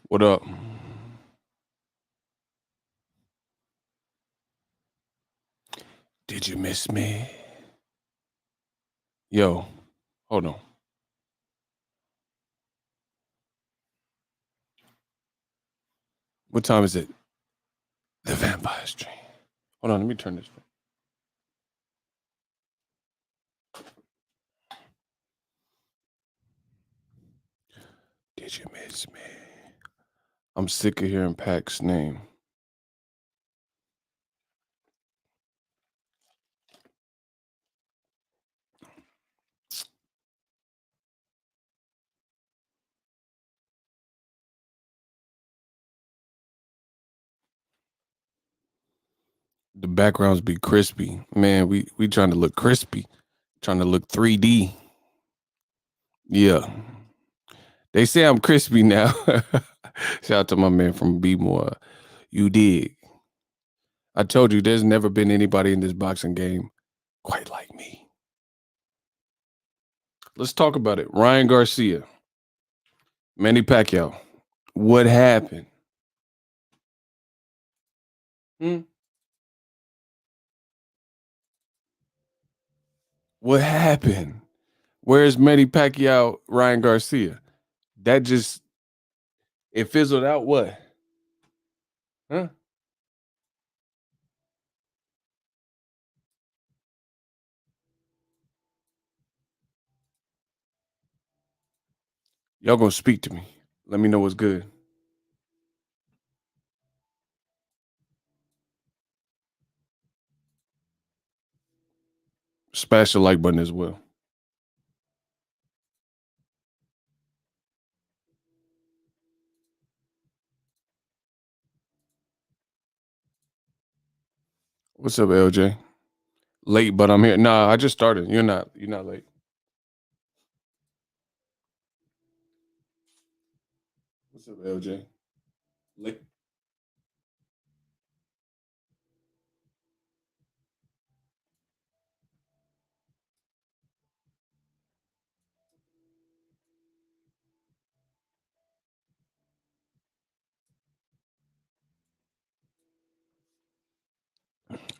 What up? Did you miss me? Yo, hold on. What time is it? The Vampire Stream. Hold on, let me turn this. Did you miss me? I'm sick of hearing Pac's name. The backgrounds be crispy. Man, we trying to look crispy. Trying to look 3D. Yeah. They say I'm crispy now. Shout out to my man from B-More. You dig. I told you there's never been anybody in this boxing game quite like me. Let's talk about it. Ryan Garcia, Manny Pacquiao. What happened? What happened? Where's Manny Pacquiao, Ryan Garcia? That just, it fizzled out. What? Huh? Y'all gonna speak to me. Let me know what's good. Smash the like button as well. What's up, LJ? Late, but I'm here. Nah, I just started. You're not late. What's up, LJ? Late.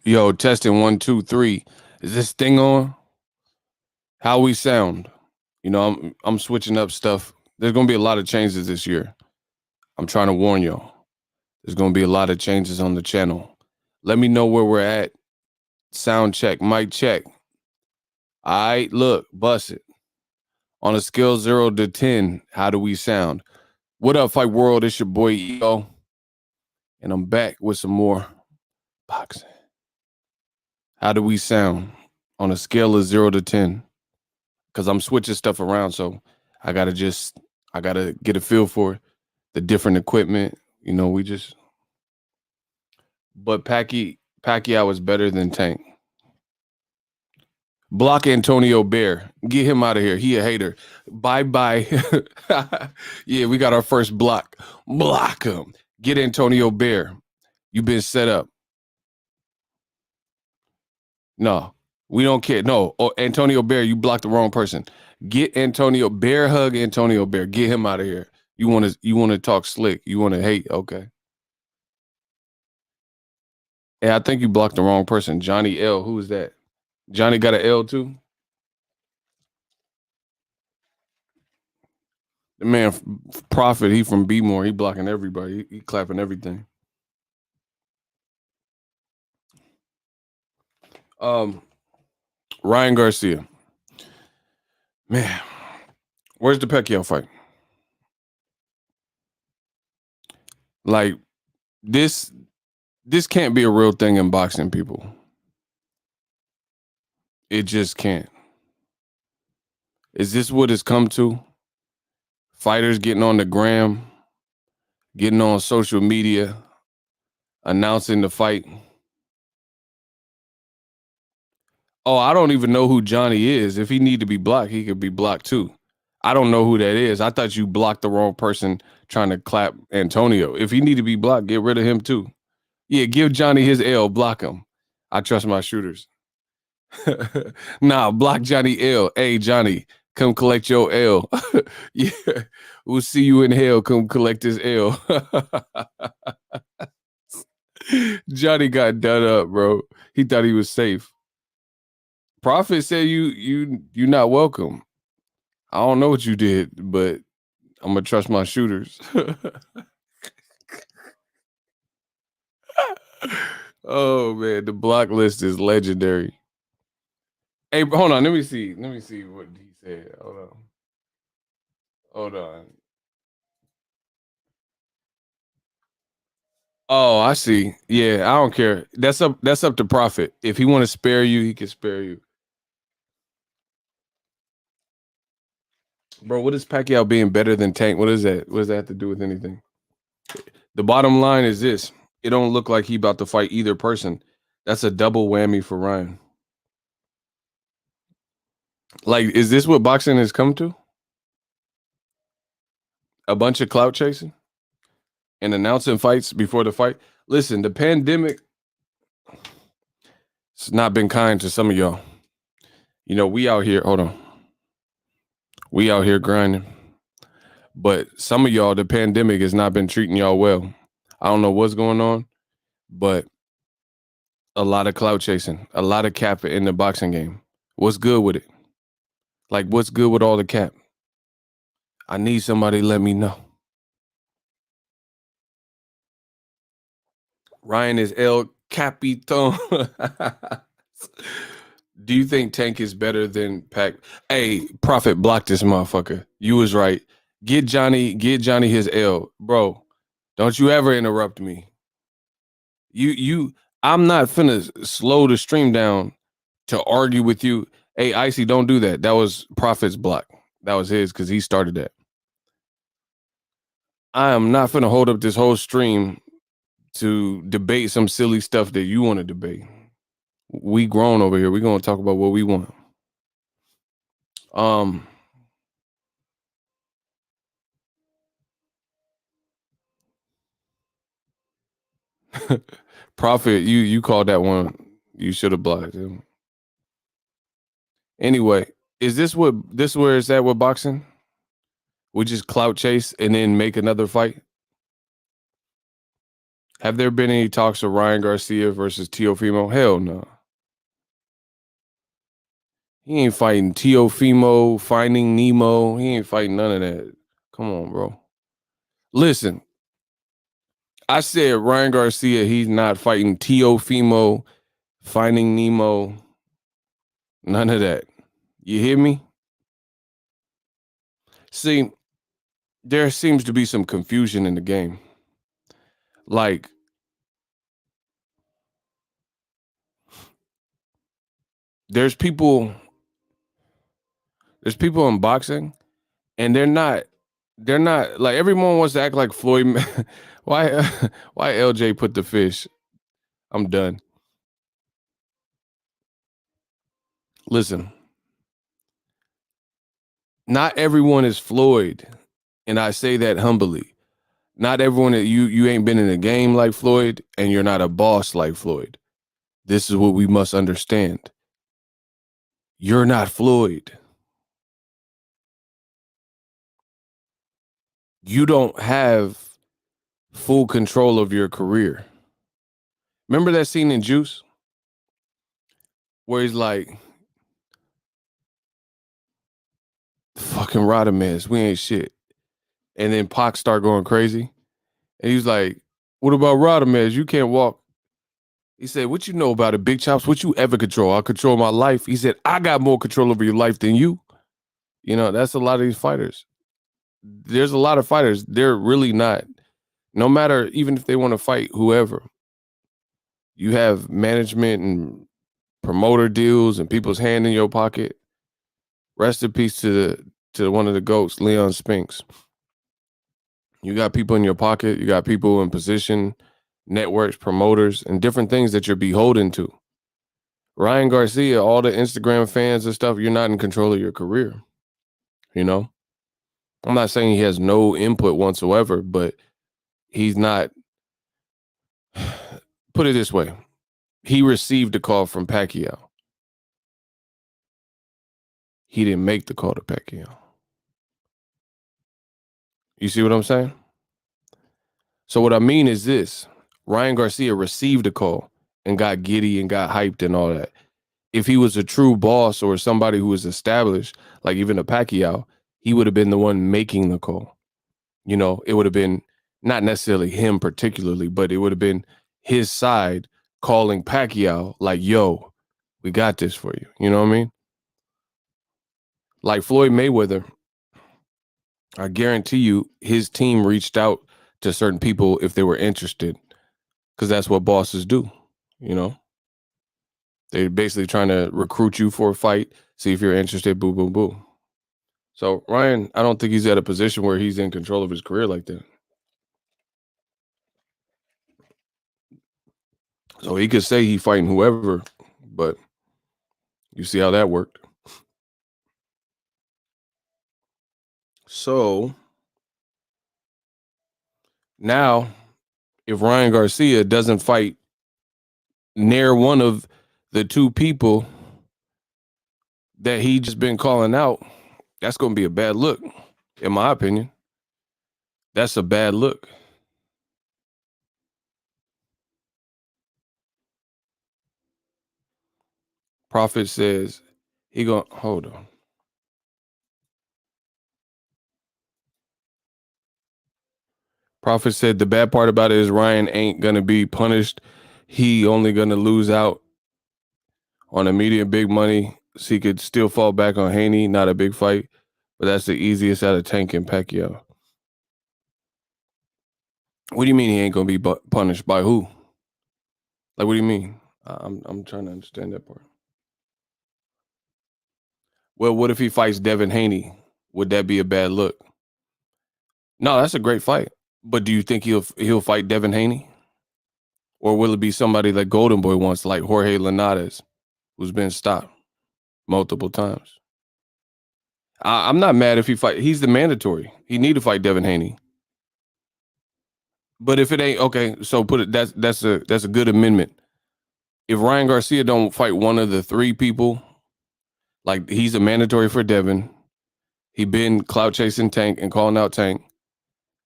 Yo, testing 1, 2, 3. Is this thing on? How we sound? You know, I'm switching up stuff. There's gonna be a lot of changes this year. I'm trying to warn y'all. There's gonna be a lot of changes on the channel. Let me know where we're at. Sound check, mic check. All right, look, bust it. On a scale 0 to 10, how do we sound? What up, Fight World? It's your boy EO. And I'm back with some more boxing. How do we sound on a scale of 0 to 10? Because I'm switching stuff around, so I gotta get a feel for the different equipment. You know, but Pacquiao is better than Tank. Block Antonio Bear. Get him out of here. He a hater. Bye-bye. Yeah, we got our first block. Block him. Get Antonio Bear. You been set up. No, we don't care. No, Antonio Bear, you blocked the wrong person. Get Antonio Bear, hug Antonio Bear. Get him out of here. You want to talk slick. You want to hate. Okay. Yeah, I think you blocked the wrong person. Johnny L. Who is that? Johnny got an L too? The man, Prophet, he from B-More. He blocking everybody. He clapping everything. Ryan Garcia. Man, where's the Pacquiao fight? Like, this can't be a real thing in boxing, people. It just can't. Is this what it's come to? Fighters getting on the gram, getting on social media, announcing the fight. Oh, I don't even know who Johnny is. If he need to be blocked, he could be blocked too. I don't know who that is. I thought you blocked the wrong person trying to clap Antonio. If he need to be blocked, get rid of him too. Yeah, give Johnny his L, block him. I trust my shooters. Nah, block Johnny L. Hey, Johnny, Come collect your L. Yeah, we'll see you in hell. Come collect this L. Johnny got done up, bro. He thought he was safe. Prophet said you're not welcome. I don't know what you did, but I'm gonna trust my shooters. Oh man, the block list is legendary. Hey, hold on. Let me see. Let me see what he said. Hold on. Hold on. Oh, I see. Yeah, I don't care. That's up to Prophet. If he want to spare you, he can spare you. Bro, what is Pacquiao being better than Tank? What is that? What does that have to do with anything? The bottom line is this. It don't look like he about to fight either person. That's a double whammy for Ryan. Like, is this what boxing has come to? A bunch of clout chasing and announcing fights before the fight? Listen, the pandemic has not been kind to some of y'all. You know, we out here, hold on. We out here grinding. But some of y'all, the pandemic has not been treating y'all well. I don't know what's going on, but a lot of clout chasing, a lot of cap in the boxing game. What's good with it? Like, what's good with all the cap? I need somebody to let me know. Ryan is El Capitan. Do you think Tank is better than Pac? Hey, Prophet, block this motherfucker. You was right. Get Johnny his L. Bro, don't you ever interrupt me. I'm not finna slow the stream down to argue with you. Hey, Icy, don't do that. That was Prophet's block. That was his because he started that. I am not finna hold up this whole stream to debate some silly stuff that you want to debate. We grown over here. We're gonna talk about what we want. Prophet, you called that one. You should have blocked him. Anyway, is this where it's at with boxing? We just clout chase and then make another fight? Have there been any talks of Ryan Garcia versus Teofimo? Hell no. He ain't fighting Teofimo, Finding Nemo. He ain't fighting none of that. Come on, bro. Listen, I said Ryan Garcia, he's not fighting Teofimo, Finding Nemo. None of that. You hear me? See, there seems to be some confusion in the game. Like, there's people in boxing and they're not like, everyone wants to act like Floyd. why LJ put the fish? I'm done. Listen, not everyone is Floyd, and I say that humbly. Not everyone that you ain't been in a game like Floyd, and you're not a boss like Floyd. This is what we must understand. You're not Floyd. You don't have full control of your career. Remember that scene in Juice where he's like, fucking Rodamez, we ain't shit. And then Pac start going crazy. And he's like, what about Rodamez? You can't walk. He said, what you know about it, Big Chops? What you ever control? I control my life. He said, I got more control over your life than you. You know, that's a lot of these fighters. There's a lot of fighters. They're really not. No matter, even if they want to fight whoever, you have management and promoter deals and people's hand in your pocket. Rest in peace to one of the GOATs, Leon Spinks. You got people in your pocket. You got people in position, networks, promoters, and different things that you're beholden to. Ryan Garcia, all the Instagram fans and stuff, you're not in control of your career. You know? I'm not saying he has no input whatsoever, but he's not. Put it this way. He received a call from Pacquiao. he didn't make the call to Pacquiao. You see what I'm saying? So what I mean is this. Ryan Garcia received a call and got giddy and got hyped and all that. If he was a true boss or somebody who was established, like even a Pacquiao, he would have been the one making the call. You know, it would have been not necessarily him particularly, but it would have been his side calling Pacquiao like, yo, we got this for you. You know what I mean? Like Floyd Mayweather, I guarantee you his team reached out to certain people if they were interested, because that's what bosses do, you know? They're basically trying to recruit you for a fight, see if you're interested, boo, boo, boo. So Ryan, I don't think he's at a position where he's in control of his career like that. So he could say he fighting whoever, but you see how that worked. So now, if Ryan Garcia doesn't fight near one of the two people that he just been calling out, that's going to be a bad look, in my opinion. That's a bad look. Prophet says he going to hold on. Prophet said the bad part about it is Ryan ain't going to be punished. He only going to lose out on immediate big money. So he could still fall back on Haney, not a big fight. But that's the easiest out of Tank and Pacquiao. What do you mean he ain't going to be punished? By who? Like, what do you mean? I'm trying to understand that part. Well, what if he fights Devin Haney? Would that be a bad look? No, that's a great fight. But do you think he'll fight Devin Haney? Or will it be somebody that Golden Boy wants, like Jorge Linares, who's been stopped multiple times? I'm not mad if he fight. He's the mandatory. He need to fight Devin Haney. But if it ain't okay, so put it. That's a good amendment. If Ryan Garcia don't fight one of the three people, like he's a mandatory for Devin. He been clout chasing Tank and calling out Tank,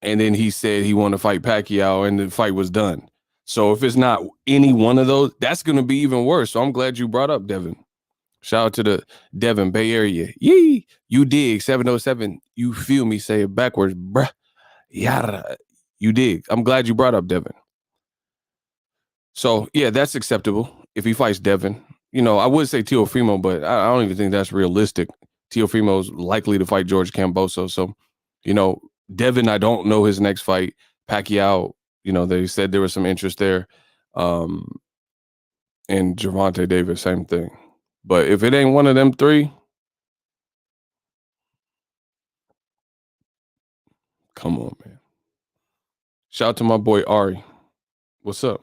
and then he said he wanted to fight Pacquiao, and the fight was done. So if it's not any one of those, that's going to be even worse. So I'm glad you brought up Devin. Shout out to the Devin Bay Area. Yee, you dig 707. You feel me? Say it backwards, bruh. Yada. You dig. I'm glad you brought up Devin. So yeah, that's acceptable if he fights Devin. You know, I would say Teofimo, but I don't even think that's realistic. Teofimo's likely to fight George Camboso. So, you know, Devin, I don't know his next fight. Pacquiao, you know, they said there was some interest there. And Gervonta Davis, same thing. But if it ain't one of them three, come on, man. Shout out to my boy Ari. What's up?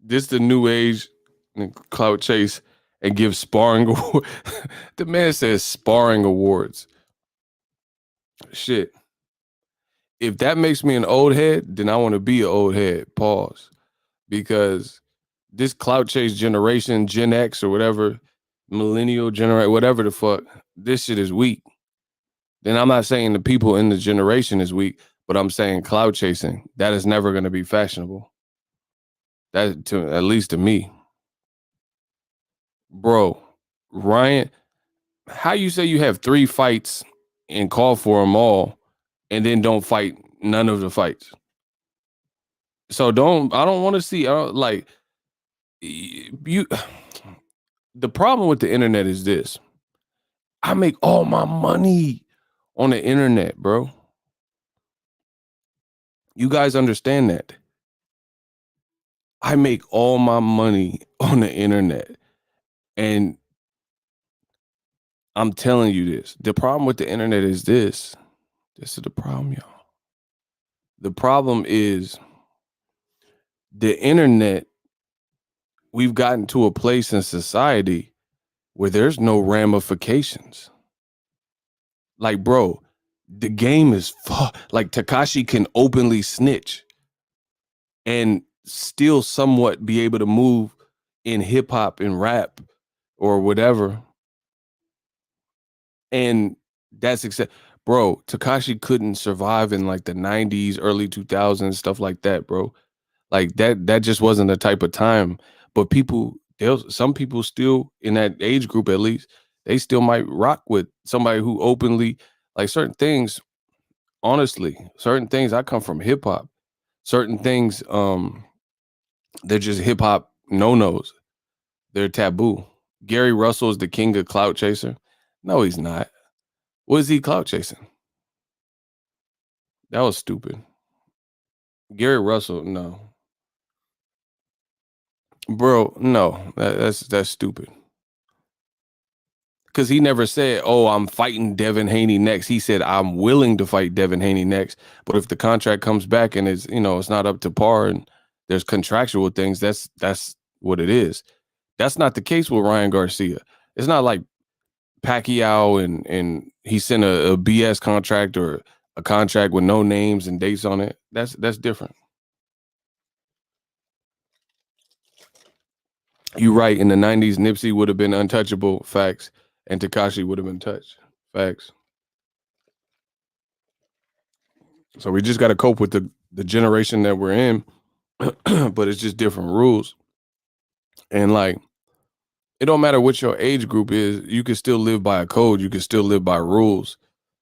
This the new age clout chase and give sparring awards. The man says sparring awards. Shit. If that makes me an old head, then I want to be an old head. Pause. Because this clout chase generation, Gen X or whatever, millennial generation, whatever the fuck, this shit is weak. Then I'm not saying the people in the generation is weak, but I'm saying clout chasing. That is never going to be fashionable. That, to at least to me. Bro, Ryan, how you say you have 3 fights and call for them all and then don't fight none of the fights? So I don't want to see, like, you. The problem with the internet is this. I make all my money on the internet, bro. You guys understand that? I make all my money on the internet. And I'm telling you this. The problem with the internet is this. This is the problem, y'all. The problem is the internet, we've gotten to a place in society where there's no ramifications. Like, bro, the game is like Tekashi can openly snitch and still somewhat be able to move in hip hop and rap or whatever. And that's bro, Takashi couldn't survive in like the 90s, early 2000s, stuff like that, bro. Like that just wasn't the type of time. But some people still in that age group at least, they still might rock with somebody who openly like certain things, honestly, certain things. I come from hip hop. Certain things, they're just hip hop no-nos. They're taboo. Gary Russell is the king of clout chaser. No, he's not. What is he clout chasing? That was stupid. Gary Russell, no. Bro, no. That's stupid. Because he never said, "Oh, I'm fighting Devin Haney next." He said, "I'm willing to fight Devin Haney next." But if the contract comes back and it's not up to par and there's contractual things, that's what it is. That's not the case with Ryan Garcia. It's not like Pacquiao and he sent a BS contract or a contract with no names and dates on it. That's different. You're right. In the 90s, Nipsey would have been untouchable. Facts. And Takashi would have been touched. Facts. So we just got to cope with the generation that we're in, but it's just different rules. And like, it don't matter what your age group is, you can still live by a code. You can still live by rules.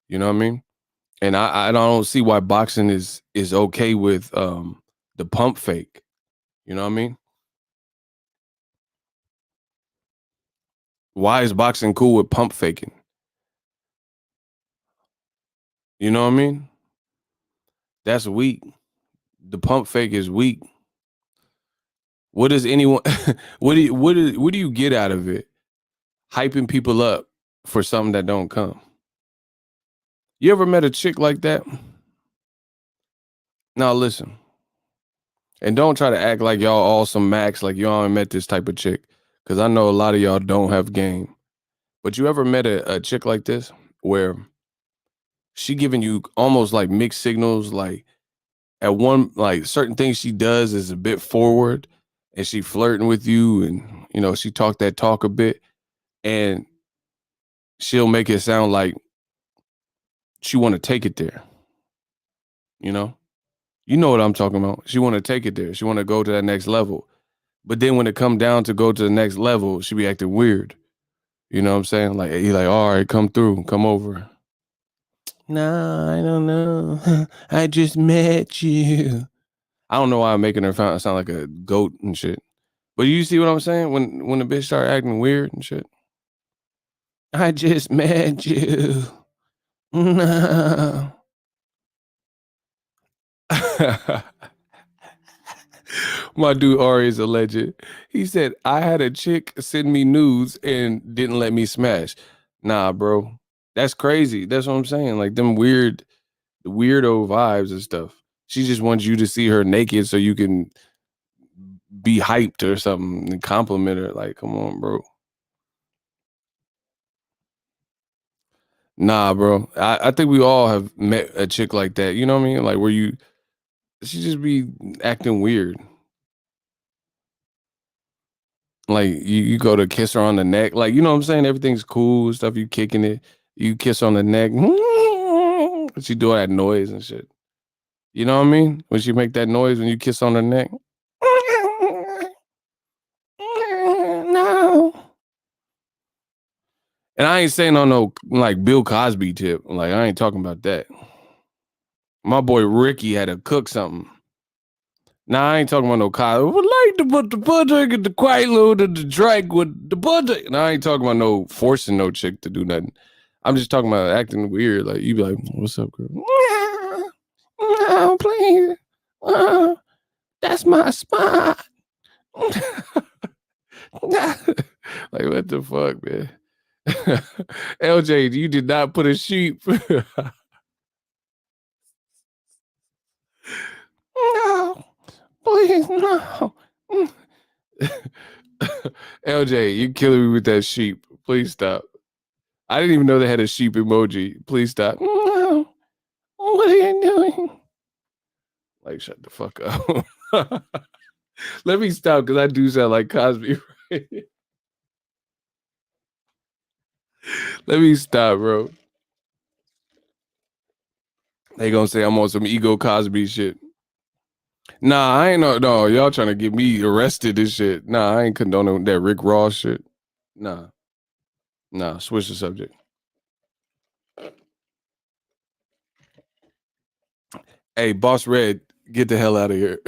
You know what I mean? And I don't see why boxing is okay with the pump fake. You know what I mean? Why is boxing cool with pump faking? You know what I mean? That's weak. The pump fake is weak. What does anyone what do you get out of it? Hyping people up for something that don't come. You ever met a chick like that? Now listen, and don't try to act like y'all all some max, like y'all ain't met this type of chick. Cause I know a lot of y'all don't have game. But you ever met a chick like this where she giving you almost like mixed signals, like at one like certain things she does is a bit forward and she flirting with you and she talk that talk a bit and she'll make it sound like she want to take it there, you know? You know what I'm talking about. She want to take it there. She want to go to that next level. But then when it come down to go to the next level, she be acting weird. You know what I'm saying? Like he like, all right, come through, come over. Nah, I don't know. I just met you. I don't know why I'm making her sound like a goat and shit. But you see what I'm saying? When the bitch start acting weird and shit. I just met you. No. My dude Ari is a legend. He said, I had a chick send me nudes and didn't let me smash. Nah, bro. That's crazy. That's what I'm saying. Like them weirdo vibes and stuff. She just wants you to see her naked so you can be hyped or something and compliment her. Like, come on, bro. Nah, bro. I think we all have met a chick like that. You know what I mean? Like where she just be acting weird. Like you go to kiss her on the neck. Like, you know what I'm saying? Everything's cool, stuff, you kicking it. You kiss on the neck. She do that noise and shit. You know what I mean? When she make that noise when you kiss on her neck. No. And I ain't saying on no like Bill Cosby tip. Like I ain't talking about that. My boy Ricky had to cook something. Nah, I ain't talking about no Cosby. I would like to put the butter in the quaalude and the drink with the butter. Nah, I ain't talking about no forcing no chick to do nothing. I'm just talking about acting weird. Like you be like, "What's up, girl?" No, please. That's my spot. Like what the fuck, man? LJ, you did not put a sheep. No, please, no. LJ, you killing me with that sheep. Please stop. I didn't even know they had a sheep emoji. Please stop. No. What are you doing? Like, shut the fuck up. Let me stop because I do sound like Cosby. Right? Let me stop, bro. They gonna say I'm on some Ego Cosby shit. Nah, I ain't no. Y'all trying to get me arrested and shit. Nah, I ain't condoning that Rick Ross shit. Nah, switch the subject. Hey, Boss Red, get the hell out of here.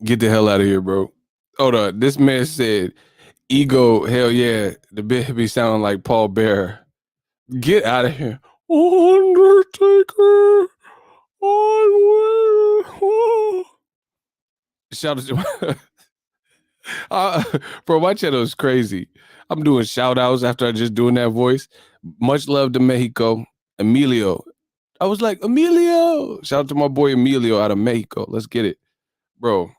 Get the hell out of here, bro. Hold on. This man said, ego, hell yeah. The bit be sounding like Paul Bearer. Get out of here. Undertaker. Oh. Shout out to bro, my channel is crazy. I'm doing shout outs after I just doing that voice. Much love to Mexico. Emilio. I was like, Emilio. Shout out to my boy Emilio out of Mexico. Let's get it. Bro,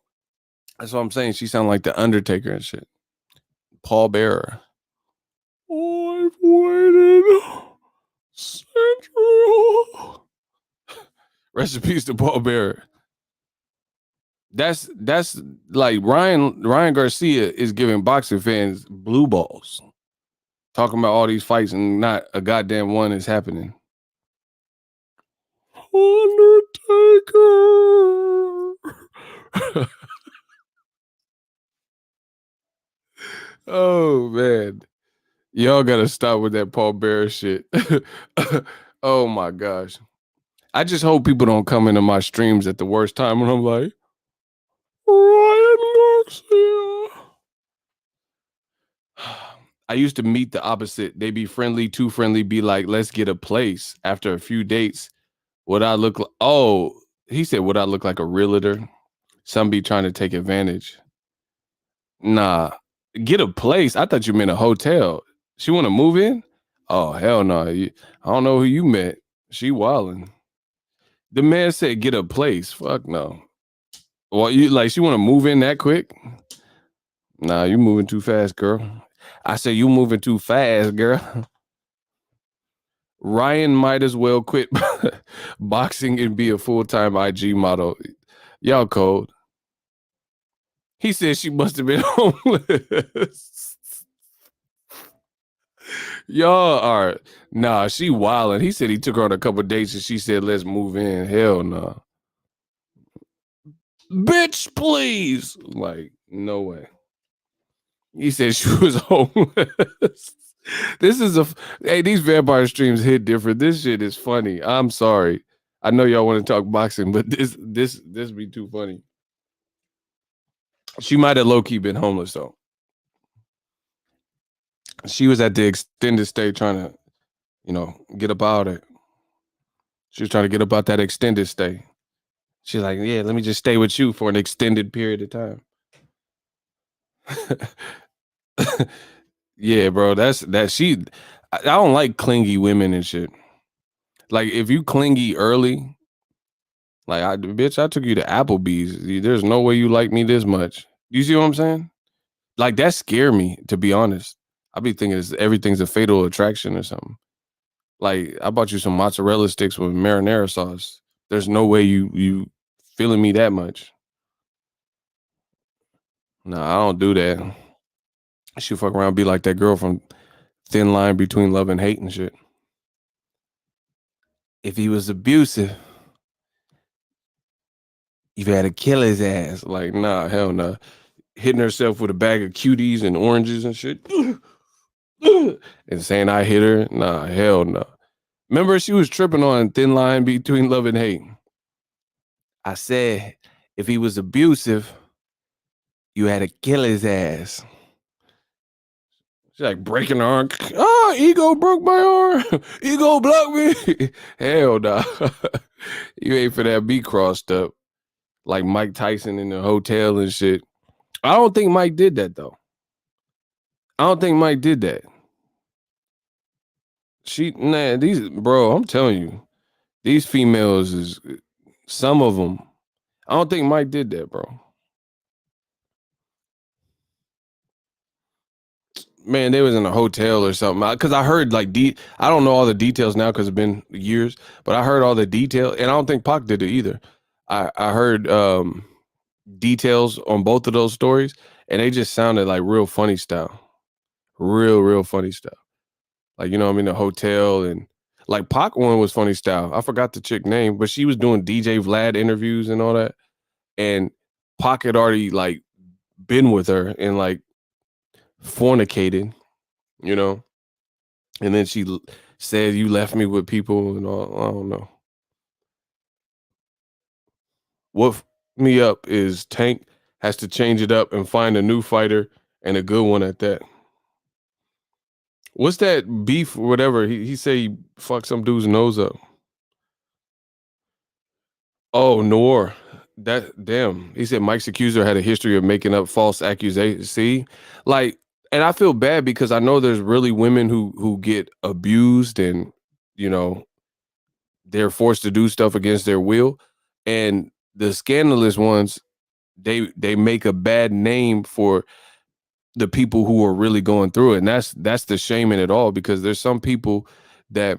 that's what I'm saying. She sound like the Undertaker and shit. Paul Bearer. I've waited century. Recipes to Paul Bearer. That's like Ryan Garcia is giving boxing fans blue balls. Talking about all these fights and not a goddamn one is happening. Undertaker. Oh man. Y'all gotta stop with that Paul Bearer shit. Oh my gosh. I just hope people don't come into my streams at the worst time when I'm like, Ryan Garcia. I used to meet the opposite. They be friendly, too friendly, be like, let's get a place. After a few dates, would I look like, oh, he said, would I look like a realtor? Some be trying to take advantage. Nah, get a place. I thought you meant a hotel. She want to move in? Oh, hell no. I don't know who you met. She wildin'. The man said, get a place. Fuck no. Well, you like, she want to move in that quick? Nah, you moving too fast, girl. I said, you moving too fast, girl. Ryan might as well quit boxing and be a full-time IG model. Y'all cold. He said she must have been homeless. Y'all are, nah, she wildin'. He said he took her on a couple dates and she said, let's move in. Hell no. Nah. Bitch, please. Like, no way. He said she was homeless. This is hey, these vampire streams hit different. This shit is funny. I'm sorry. I know y'all want to talk boxing, but this be too funny. She might have low-key been homeless though. She was at the extended stay trying to, get up out of it. She was trying to get up out that extended stay. She's like, yeah, let me just stay with you for an extended period of time. Yeah, bro, I don't like clingy women and shit. Like if you clingy early, like bitch, I took you to Applebee's. There's no way you like me this much. You see what I'm saying? Like that scare me, to be honest. I be thinking everything's a fatal attraction or something. Like I bought you some mozzarella sticks with marinara sauce. There's no way you feeling me that much. No, I don't do that. She fuck around, be like that girl from Thin Line Between Love and Hate and shit. If he was abusive, you had to kill his ass. Like, nah, hell no. Nah. Hitting herself with a bag of cuties and oranges and shit. And saying I hit her. Nah, hell no. Nah. Remember, she was tripping on Thin Line Between Love and Hate. I said, if he was abusive, you had to kill his ass. She's like breaking her arm. Oh, Ego broke my arm. Ego blocked me. Hell no. Nah. You ain't for that be crossed up. Like Mike Tyson in the hotel and shit. I don't think Mike did that though. I don't think Mike did that. Bro, I'm telling you, these females is some of them. I don't think Mike did that, bro. Man, they was in a hotel or something. Because I heard like I don't know all the details now because it's been years, but I heard all the detail, and I don't think Pac did it either. I heard details on both of those stories, and they just sounded like real funny style, real funny stuff. Like, you know what I mean, the hotel, and like Pac one was funny style. I forgot the chick name, but she was doing DJ Vlad interviews and all that. And Pac had already like been with her and like fornicated, you know. And then said, "You left me with people," and all. I don't know. What me up is Tank has to change it up and find a new fighter and a good one at that. What's that beef or whatever? He say he fucked some dude's nose up. Oh, Noir. That damn. He said Mike's accuser had a history of making up false accusations. See, like, and I feel bad because I know there's really women who get abused and you know they're forced to do stuff against their will, and the scandalous ones they make a bad name for the people who are really going through it, and that's the shame in it all because there's some people that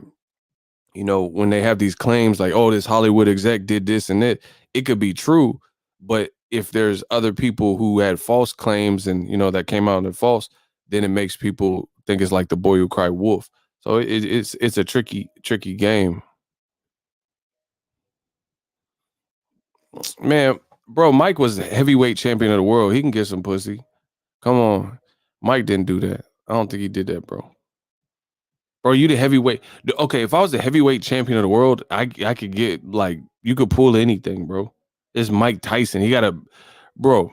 you know, when they have these claims like, oh, this Hollywood exec did this and that, it could be true. But if there's other people who had false claims and, you know, that came out and false, then it makes people think it's like the boy who cried wolf. So it's a tricky game. Man, bro, Mike was the heavyweight champion of the world. He can get some pussy. Come on. Mike didn't do that. I don't think he did that, bro. Bro, you the heavyweight. Okay, if I was the heavyweight champion of the world, I could get like you could pull anything, bro. It's Mike Tyson. He got a bro.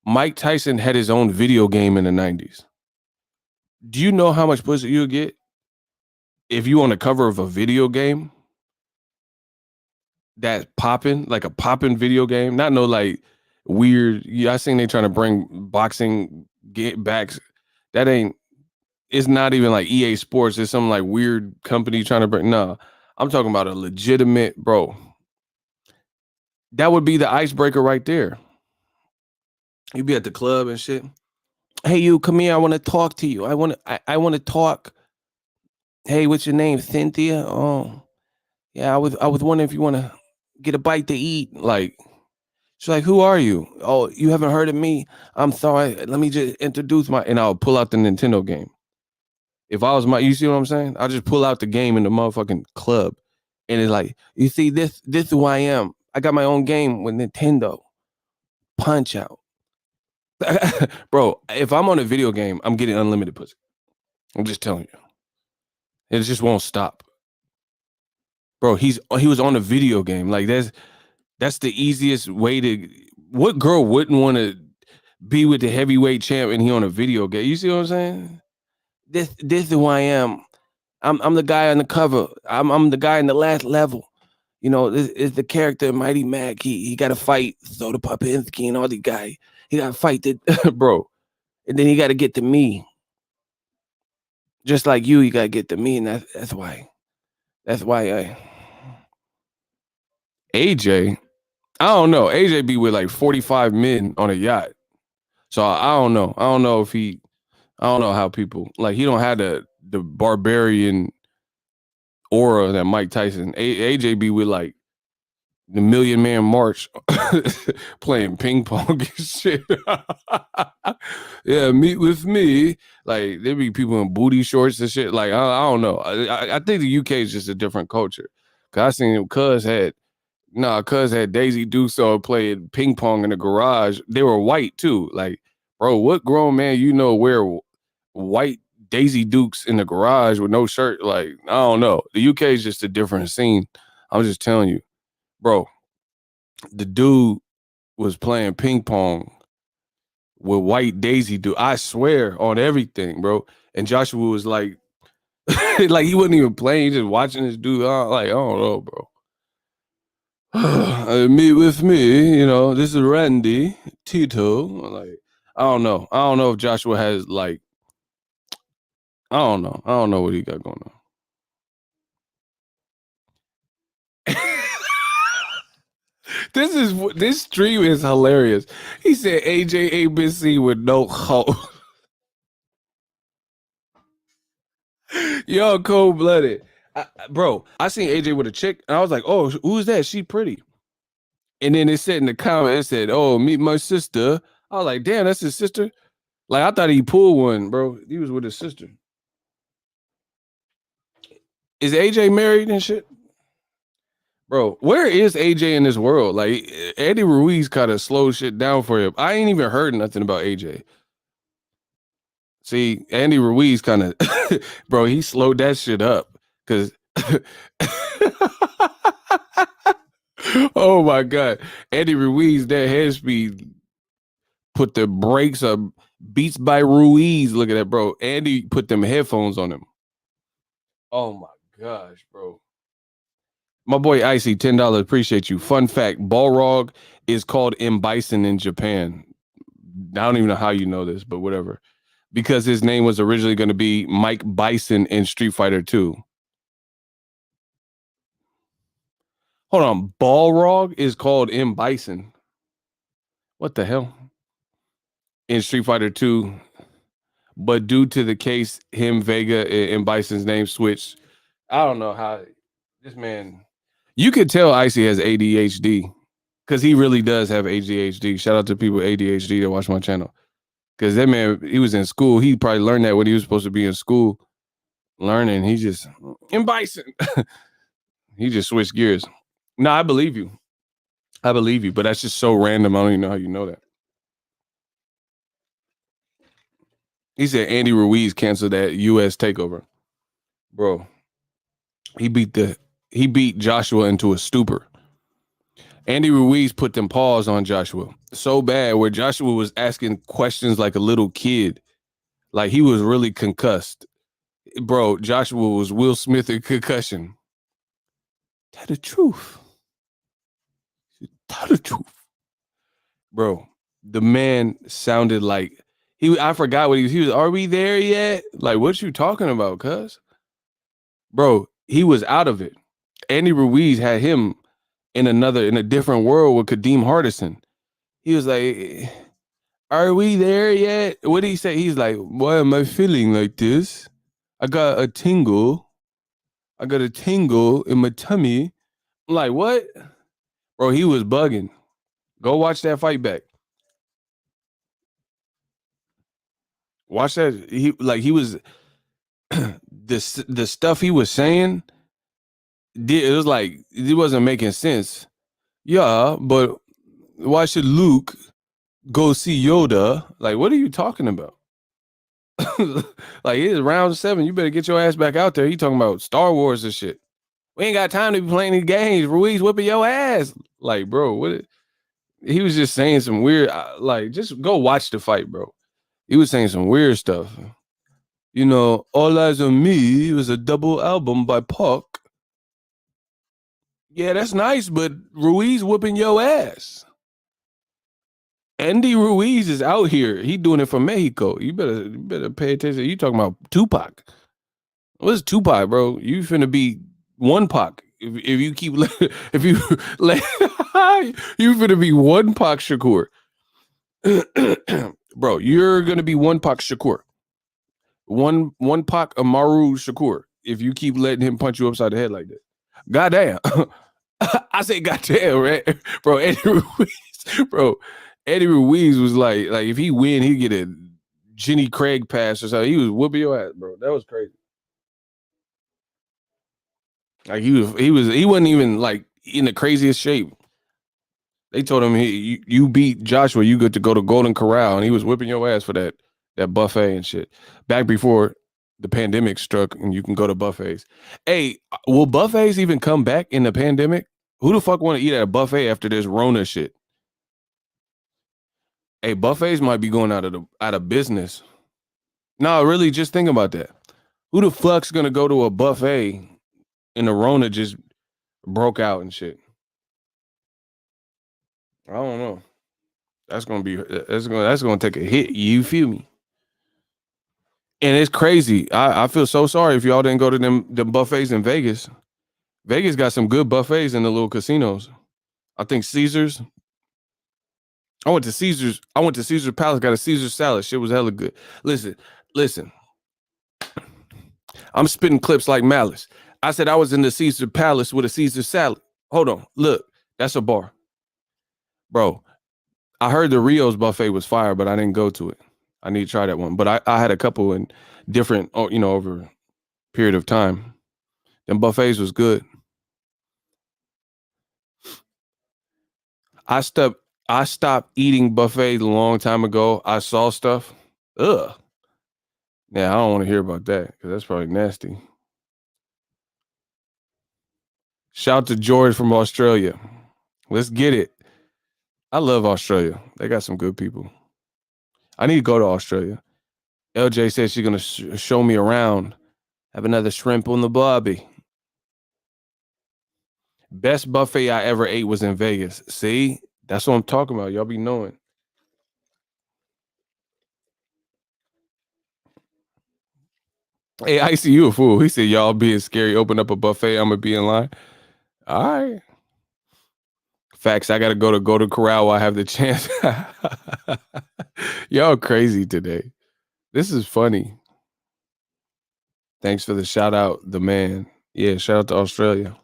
Mike Tyson had his own video game in the 90s. Do you know how much pussy you'll get if you on the cover of a video game that's popping, like a popping video game? Not no like weird. Yeah, I seen they trying to bring boxing get backs. That ain't it's not even like EA Sports. It's some like weird company trying to bring. No, I'm talking about a legitimate bro. That would be the icebreaker right there. You'd be at the club and shit. Hey, you come here. I want to talk to you. I want to talk. Hey, what's your name? Cynthia? Oh, yeah. I was wondering if you want to get a bite to eat. Like, she's like, who are you? Oh, you haven't heard of me? I'm sorry. Let me just introduce and I'll pull out the Nintendo game. If I was you see what I'm saying? I'll just pull out the game in the motherfucking club. And it's like, you see, this is who I am. I got my own game with Nintendo. Punch Out. Bro, if I'm on a video game, I'm getting unlimited pussy. I'm just telling you. It just won't stop. Bro, he was on a video game. Like that's the easiest way to what girl wouldn't want to be with the heavyweight champ and he on a video game? You see what I'm saying? This is who I am. I'm the guy on the cover. I'm the guy in the last level. You know, this is the character Mighty Mac. He got to fight Soda Popinski and all these guys. He got to fight the bro, and then he got to get to me. Just like you got to get to me, and that's why. That's why AJ. I don't know. AJ be with like 45 men on a yacht. So I don't know. I don't know if I don't know how people like he don't have the barbarian aura that Mike Tyson. AJ be with like the Million Man March playing ping pong and shit. Yeah, meet with me. Like there be people in booty shorts and shit. Like I don't know. I think the UK is just a different culture. Cause I seen Cuz had Daisy Duso playing ping pong in the garage. They were white too. Like, bro, what grown man you know wear white Daisy Dukes in the garage with no shirt? Like, I don't know. The UK is just a different scene. I'm just telling you. Bro, the dude was playing ping pong with white Daisy Duke. I swear on everything, bro. And Joshua was like, like he wasn't even playing, just watching this dude. Like, I don't know, bro. Meet with me, you know, this is Randy Tito. Like, I don't know. I don't know if Joshua has like, I don't know. I don't know what he got going on. This stream is hilarious. He said AJ ain't been seen with no hoe. Yo, cold blooded, bro. I seen AJ with a chick, and I was like, "Oh, who's that? She pretty." And then it said in the comment, it said, "Oh, meet my sister." I was like, "Damn, that's his sister." Like I thought he pulled one, bro. He was with his sister. Is AJ married and shit? Bro, where is AJ in this world? Like, Andy Ruiz kind of slowed shit down for him. I ain't even heard nothing about AJ. See, Andy Ruiz kind of, bro, he slowed that shit up. Because, oh my God. Andy Ruiz, that head speed put the brakes up. Beats by Ruiz. Look at that, bro. Andy put them headphones on him. Oh my gosh, bro. My boy Icy, $10. Appreciate you. Fun fact: Balrog is called M Bison in Japan. I don't even know how you know this, but whatever. Because his name was originally going to be Mike Bison in Street Fighter 2. Hold on, Balrog is called M Bison. What the hell? In Street Fighter 2, but due to the case, him Vega and Bison's name switched. I don't know how this man. You could tell Icy has ADHD because he really does have ADHD. Shout out to people with ADHD that watch my channel. Because that man, he was in school. He probably learned that when he was supposed to be in school learning. He just, in Bison. He just switched gears. No, I believe you. I believe you. But that's just so random. I don't even know how you know that. He said Andy Ruiz canceled that U.S. takeover. Bro, he beat Joshua into a stupor. Andy Ruiz put them paws on Joshua so bad where Joshua was asking questions like a little kid. Like he was really concussed. Bro, Joshua was Will Smith in concussion. Tell the truth. Tell the truth. Bro, the man sounded like I forgot what he was. Are we there yet? Like, what you talking about, cuz? Bro, he was out of it. Andy Ruiz had him in a different world with Kadeem Hardison. He was like, are we there yet? What did he say? He's like, why am I feeling like this? I got a tingle. I got a tingle in my tummy. I'm like, what? Bro, he was bugging. Go watch that fight back. Watch that. He was the stuff he was saying. It was like it wasn't making sense. Yeah, but why should Luke go see Yoda? Like, what are you talking about? Like, it's round 7. You better get your ass back out there. He talking about Star Wars and shit. We ain't got time to be playing these games. Ruiz whipping your ass. Like, bro, what? He was just saying some weird. Like, just go watch the fight, bro. He was saying some weird stuff. You know, All Eyes on Me was a double album by Pac. Yeah, that's nice, but Ruiz whooping your ass. Andy Ruiz is out here. He doing it for Mexico. You better pay attention. You talking about Tupac. What's Tupac, bro? You finna be one Pac. If you keep if you let you finna be one Pac Shakur. Bro, you're gonna be one Pac Shakur. One Pac Amaru Shakur. If you keep letting him punch you upside the head like that. Goddamn. I say goddamn, right? Bro, Eddie Ruiz was like if he win, he'd get a Jenny Craig pass or something. He was whooping your ass, bro. That was crazy. Like he wasn't even like in the craziest shape. They told him you beat Joshua, you get to go to Golden Corral, and he was whipping your ass for that buffet and shit. Back before the pandemic struck and you can go to buffets. Hey, will buffets even come back in the pandemic? Who the fuck want to eat at a buffet after this Rona shit? Hey, buffets might be going out of business. No, really, just think about that. Who the fuck's gonna go to a buffet and the Rona just broke out and shit? I don't know. That's gonna take a hit. You feel me? And it's crazy. I feel so sorry if y'all didn't go to them buffets in Vegas. Vegas got some good buffets in the little casinos. I think Caesars. I went to Caesars Palace, got a Caesar salad. Shit was hella good. Listen. I'm spitting clips like Malice. I said I was in the Caesar Palace with a Caesar salad. Hold on. Look, that's a bar. Bro, I heard the Rio's buffet was fire, but I didn't go to it. I need to try that one. But I had a couple in different, over a period of time. Them buffets was good. I stopped eating buffets a long time ago. I saw stuff. Ugh. Yeah, I don't want to hear about that because that's probably nasty. Shout to George from Australia. Let's get it. I love Australia. They got some good people. I need to go to Australia. LJ said she's gonna show me around. Have another shrimp on the barbie. Best buffet I ever ate was in Vegas. See, that's what I'm talking about. Y'all be knowing. Hey, I see you a fool. He said y'all being scary. Open up a buffet. I'm gonna be in line. All right. Facts. I gotta go to Corral while I have the chance. Y'all crazy today. This is funny. Thanks for the shout out, the man. Yeah, shout out to Australia.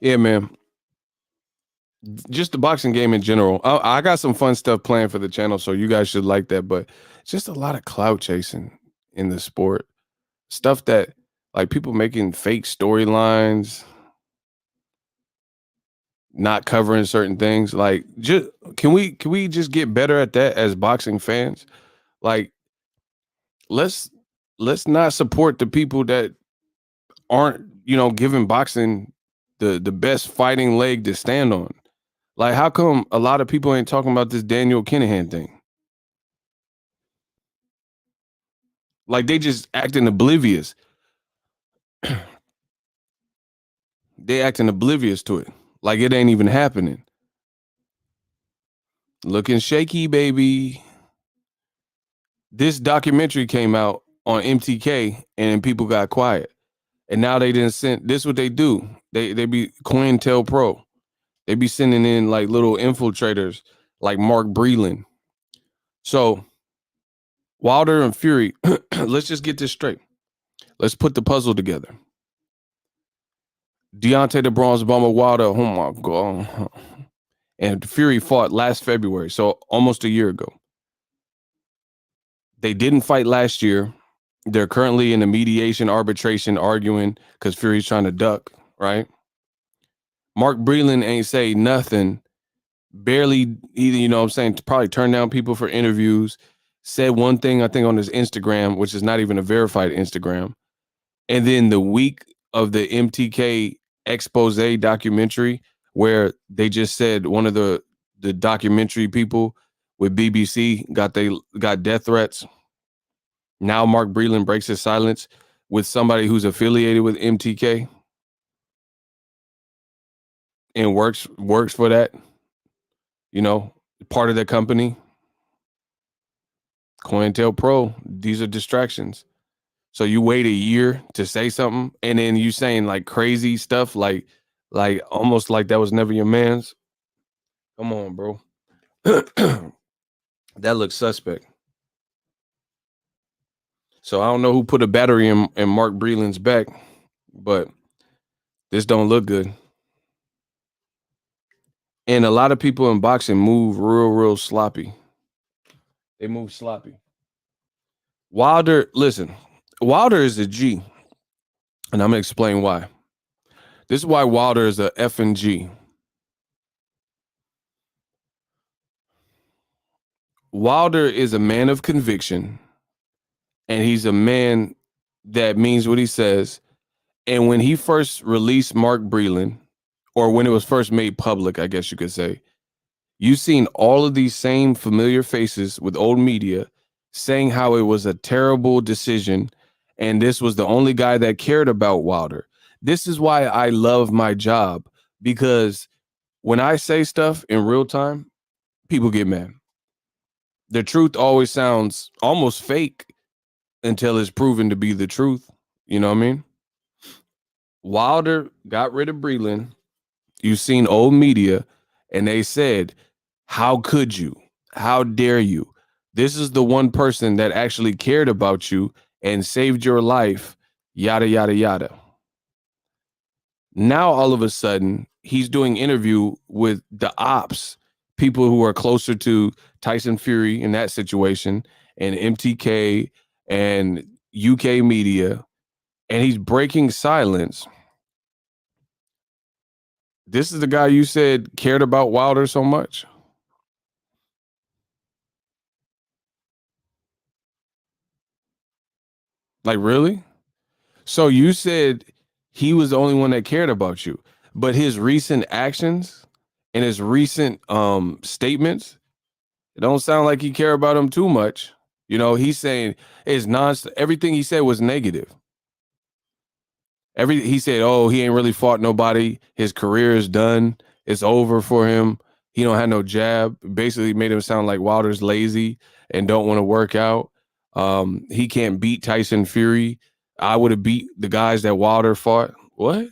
Yeah, man. Just the boxing game in general. I got some fun stuff planned for the channel, so you guys should like that. But just a lot of clout chasing in the sport. Stuff that like people making fake storylines, not covering certain things. Like, just can we just get better at that as boxing fans? Like, let's let's not support the people that aren't, giving boxing the best fighting leg to stand on. Like, how come a lot of people ain't talking about this Daniel Kinahan thing? Like, they just acting oblivious. They acting oblivious to it. Like it ain't even happening. Looking shaky, baby. This documentary came out on MTK and people got quiet. And now they didn't send this what they do. They be COINTELPRO. They be sending in like little infiltrators like Mark Breland. So Wilder and Fury, let's just get this straight. Let's put the puzzle together. Deontay the Bronze Bomber Wilder, oh my God. And Fury fought last February, so almost a year ago. They didn't fight last year. They're currently in a mediation arbitration arguing because Fury's trying to duck, right? Mark Breland ain't say nothing. Barely either, what I'm saying, probably turned down people for interviews. Said one thing, I think, on his Instagram, which is not even a verified Instagram. And then the week of the MTK expose documentary, where they just said one of the documentary people with BBC got death threats. Now Mark Breland breaks his silence with somebody who's affiliated with MTK and works for that, part of the company. COINTELPRO, these are distractions. So you wait a year to say something, and then you saying like crazy stuff, like almost like that was never your man's. Come on, bro. That looks suspect. So I don't know who put a battery in Mark Breland's back, but this don't look good. And a lot of people in boxing move real sloppy. They move sloppy. Wilder, listen, Wilder is a G, and I'm gonna explain why. This is why Wilder is a F and G. Wilder is a man of conviction, and he's a man that means what he says. And when he first released Mark Breland, or when it was first made public, I guess you could say, you've seen all of these same familiar faces with old media saying how it was a terrible decision, and this was the only guy that cared about Wilder. This is why I love my job, because when I say stuff in real time, people get mad. The truth always sounds almost fake until it's proven to be the truth. You know what I mean? Wilder got rid of Breland. You've seen old media, and they said, how could you? How dare you? This is the one person that actually cared about you and saved your life, yada, yada, yada. Now, all of a sudden, he's doing interview with the ops, people who are closer to Tyson Fury in that situation, and MTK and UK media, and he's breaking silence. This is the guy you said cared about Wilder so much? Like, really? So you said he was the only one that cared about you, but his recent actions and his recent statements, it don't sound like he cared about him too much. You know, he's saying it's everything he said was negative. He said, "Oh, he ain't really fought nobody. His career is done. It's over for him. He don't have no jab." Basically, made him sound like Wilder's lazy and don't want to work out. He can't beat Tyson Fury. I would have beat the guys that Wilder fought. What?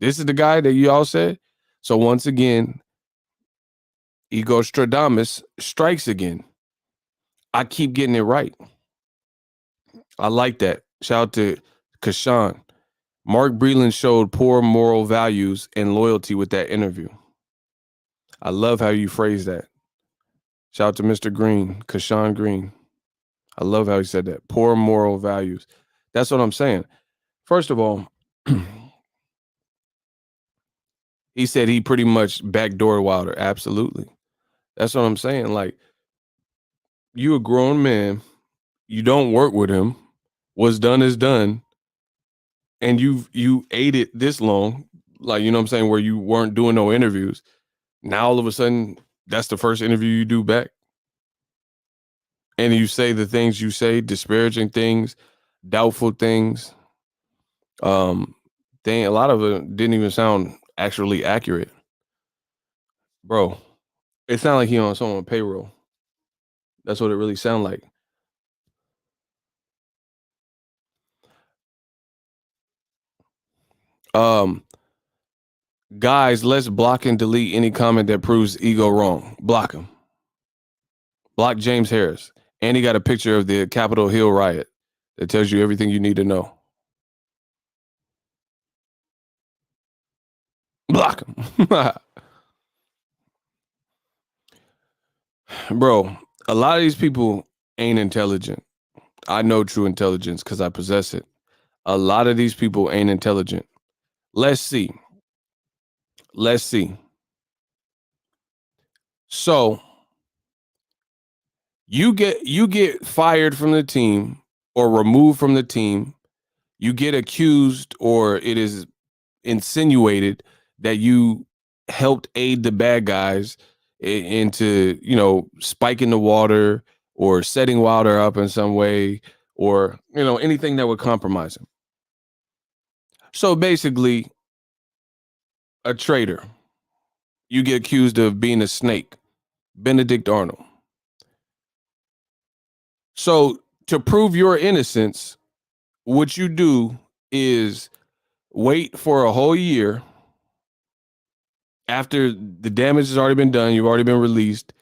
This is the guy that you all said. So once again, Ego Stradamus strikes again. I keep getting it right. I like that. Shout out to Kashan. Mark Breland showed poor moral values and loyalty with that interview. I love how you phrase that. Shout out to Mr. Green, Kashan Green. I love how he said that. Poor moral values. That's what I'm saying. First of all, he said he pretty much backdoored Wilder. Absolutely. That's what I'm saying. Like, you a grown man, you don't work with him. What's done is done. And you ate it this long, like, you know what I'm saying, where you weren't doing no interviews. Now all of a sudden, that's the first interview you do back. And you say the things you say, disparaging things, doubtful things. A lot of it didn't even sound actually accurate. Bro, it sounded like he on someone's payroll. That's what it really sounded like. Um, Guys, let's block and delete any comment that proves Ego wrong. Block him. Block James Harris. And he got a picture of the Capitol Hill riot that tells you everything you need to know. Block him. Bro, a lot of these people ain't intelligent. I know true intelligence because I possess it. A lot of these people ain't intelligent. Let's see. Let's see. So you get fired from the team or removed from the team. You get accused, or it is insinuated that you helped aid the bad guys into, you know, spiking the water or setting Wilder up in some way, or, you know, anything that would compromise him. So basically, a traitor. You get accused of being a snake. Benedict Arnold. So to prove your innocence, what you do is wait for a whole year after the damage has already been done, you've already been released,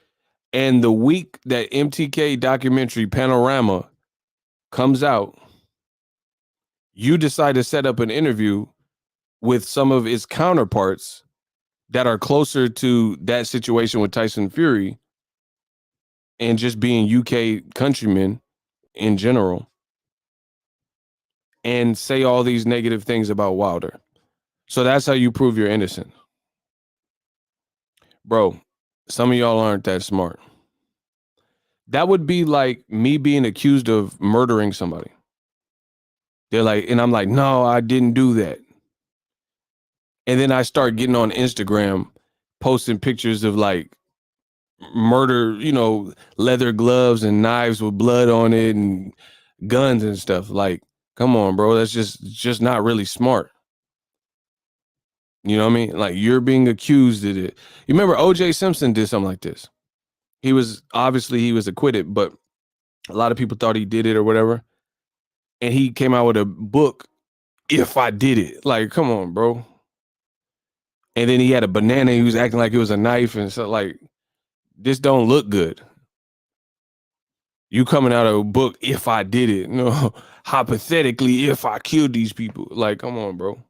and the week that MTK documentary Panorama comes out, you decide to set up an interview with some of its counterparts that are closer to that situation with Tyson Fury and just being UK countrymen in general, and say all these negative things about Wilder. So that's how you prove you're innocent. Bro, some of y'all aren't that smart. That would be like me being accused of murdering somebody. They're like, and I'm like, no, I didn't do that. And then I start getting on Instagram, posting pictures of like murder, you know, leather gloves and knives with blood on it and guns and stuff. Like, come on, bro. That's just not really smart. You know what I mean? Like, you're being accused of it. You remember OJ Simpson did something like this. He was acquitted, but a lot of people thought he did it or whatever. And he came out with a book, If I Did It. Like, come on, bro. And then he had a banana. He was acting like it was a knife. And so, like, this don't look good. You coming out of a book, If I Did It. No, hypothetically, if I killed these people. Like, come on, bro.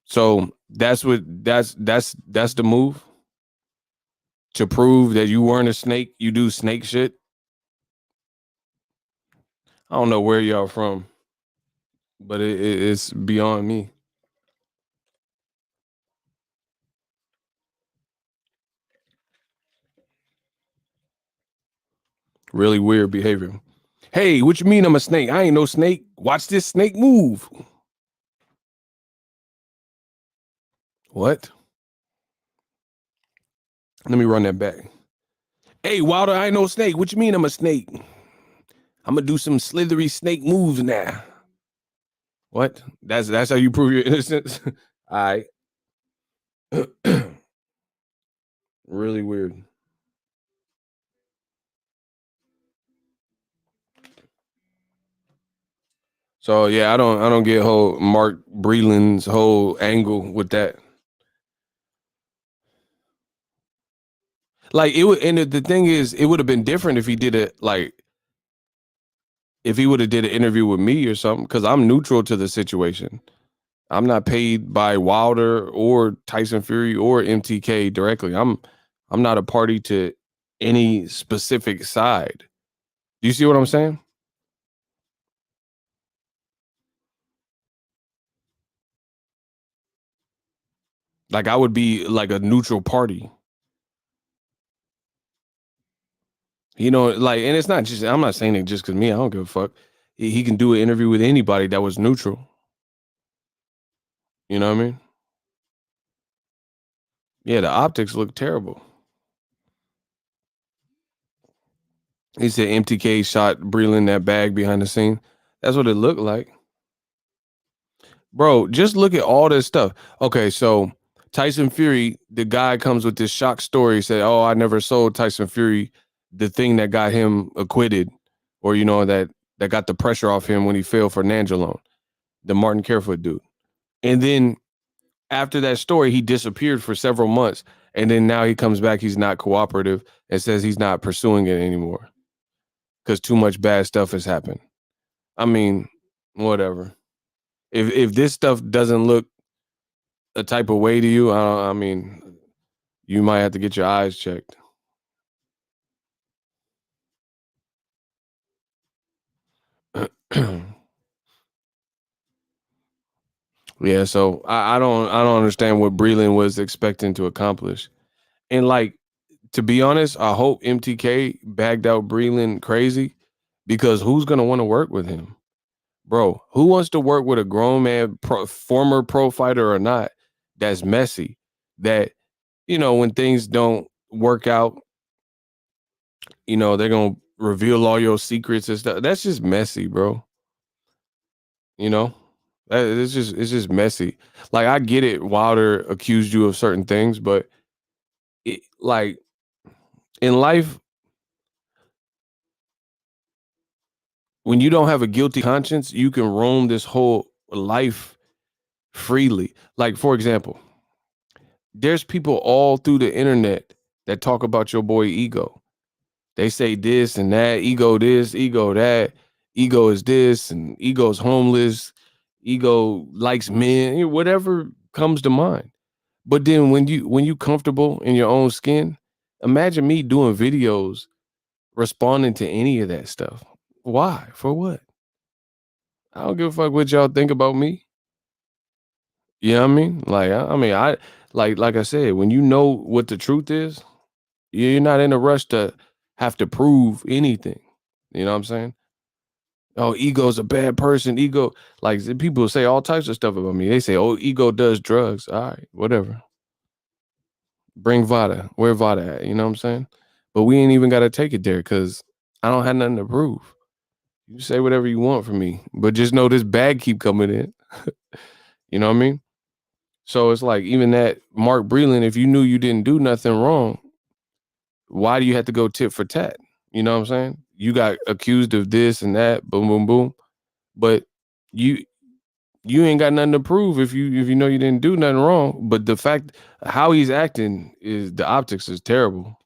So that's the move. To prove that you weren't a snake, you do snake shit. I don't know where y'all from, but it's beyond me. Really weird behavior. Hey, what you mean I'm a snake? I ain't no snake. Watch this snake move. What? Let me run that back. Hey, Wilder, I ain't no snake. What you mean I'm a snake? I'm gonna do some slithery snake moves now. What? That's how you prove your innocence? All right. Really weird. So yeah, I don't get whole Mark Breland's whole angle with that. Like it would, and the thing is, it would have been different if he did it like if he would have did an interview with me or something, because I'm neutral to the situation. I'm not paid by Wilder or Tyson Fury or MTK directly. I'm not a party to any specific side. Do you see what I'm saying? Like I would be like a neutral party. You know, like, and it's not just, I'm not saying it just because me, I don't give a fuck. He can do an interview with anybody that was neutral. You know what I mean? Yeah, the optics look terrible. He said MTK shot Breland that bag behind the scene. That's what it looked like. Bro, just look at all this stuff. Okay, so Tyson Fury, the guy comes with this shock story, said, "Oh, I never sold Tyson Fury the thing that got him acquitted, or that got the pressure off him when he failed for Nangelone, the Martin Carefoot dude." And then after that story, he disappeared for several months, and then now he comes back. He's not cooperative and says he's not pursuing it anymore because too much bad stuff has happened. I mean, whatever. If this stuff doesn't look a type of way to you, I mean, you might have to get your eyes checked. Yeah, so I don't understand what Breland was expecting to accomplish. And like, to be honest, I hope MTK bagged out Breland crazy, because who's gonna want to work with him? Bro, who wants to work with a grown man, former pro fighter or not, that's messy? That, when things don't work out, they're gonna reveal all your secrets and stuff. That's just messy, bro. You know, it's just messy. Like I get it. Wilder accused you of certain things, but like in life, when you don't have a guilty conscience, you can roam this whole life freely. Like for example, there's people all through the internet that talk about your boy Ego. They say this and that, Ego this, Ego that, Ego is this, and Ego's homeless, Ego likes men, whatever comes to mind. But then when you comfortable in your own skin, imagine me doing videos responding to any of that stuff. Why? For what? I don't give a fuck what y'all think about me. You know what I mean? Like I like I said, when you know what the truth is, you're not in a rush to have to prove anything. You know what I'm saying? Oh, Ego's a bad person. Ego, like people say all types of stuff about me. They say, "Oh, Ego does drugs." All right, whatever. Bring Vada. Where Vada at? You know what I'm saying? But we ain't even got to take it there because I don't have nothing to prove. You say whatever you want from me, but just know this bag keep coming in. You know what I mean? So it's like even that Mark Breland, if you knew you didn't do nothing wrong, why do you have to go tit for tat? You know what I'm saying? You got accused of this and that, boom, boom, boom. But you you ain't got nothing to prove if you know you didn't do nothing wrong. But the fact how he's acting is the optics is terrible.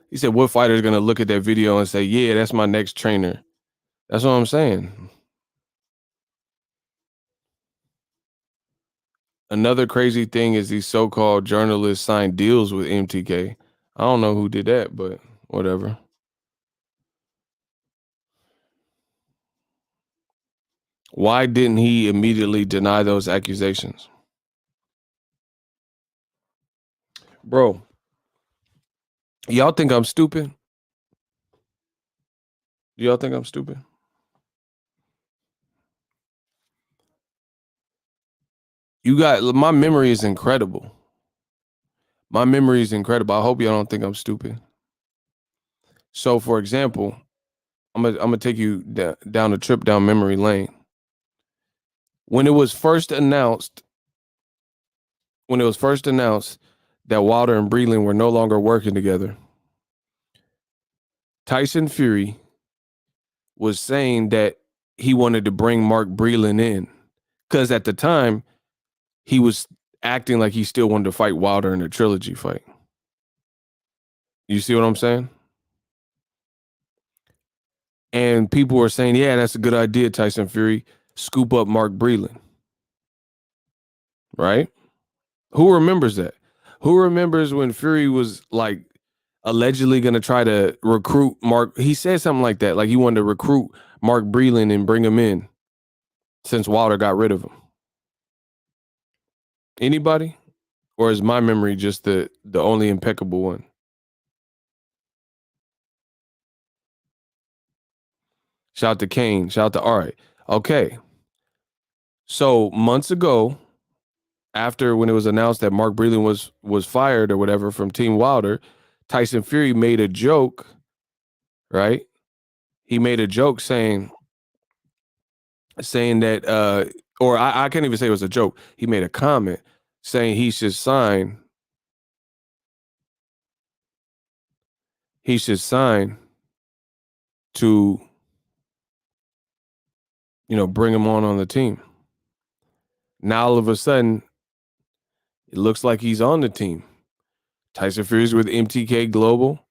He said, "What fighter is gonna look at that video and say, yeah, that's my next trainer?" That's what I'm saying. Another crazy thing is these so-called journalists signed deals with MTK. I don't know who did that, but whatever. Why didn't he immediately deny those accusations? Bro, y'all think I'm stupid? Y'all think I'm stupid? You got my memory is incredible. My memory is incredible. I hope y'all don't think I'm stupid. So, for example, I'm gonna take you down a trip down memory lane. When it was first announced, that Wilder and Breland were no longer working together, Tyson Fury was saying that he wanted to bring Mark Breland in because at the time he was acting like he still wanted to fight Wilder in a trilogy fight. You see what I'm saying? And people were saying, yeah, that's a good idea, Tyson Fury. Scoop up Mark Breland. Right? Who remembers that? Who remembers when Fury was like allegedly going to try to recruit Mark? He said something like that. Like he wanted to recruit Mark Breland and bring him in since Wilder got rid of him. Anybody? Or is my memory just the only impeccable one? Shout out to Kane. Shout out to all right. Okay. So months ago, after when it was announced that Mark Breland was fired or whatever from Team Wilder, Tyson Fury made a joke, right? He made a joke saying that or I can't even say it was a joke. He made a comment saying he should sign to bring him on the team. Now all of a sudden it looks like he's on the team. Tyson Fury's with MTK Global.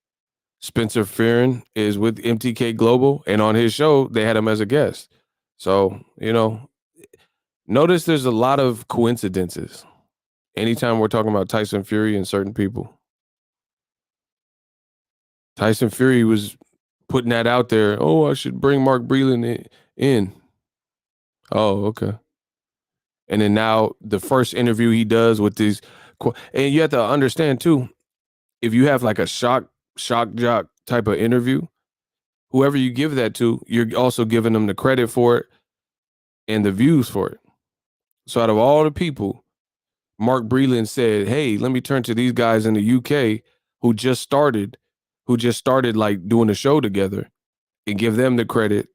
Spencer Fearon is with MTK Global, and on his show they had him as a guest. So, notice there's a lot of coincidences anytime we're talking about Tyson Fury and certain people. Tyson Fury was putting that out there. Oh, I should bring Mark Breland in. Oh, okay. And then now the first interview he does with these, and you have to understand too, if you have like a shock jock type of interview, whoever you give that to, you're also giving them the credit for it and the views for it. So out of all the people, Mark Breland said, hey, let me turn to these guys in the UK who just started like doing a show together and give them the credit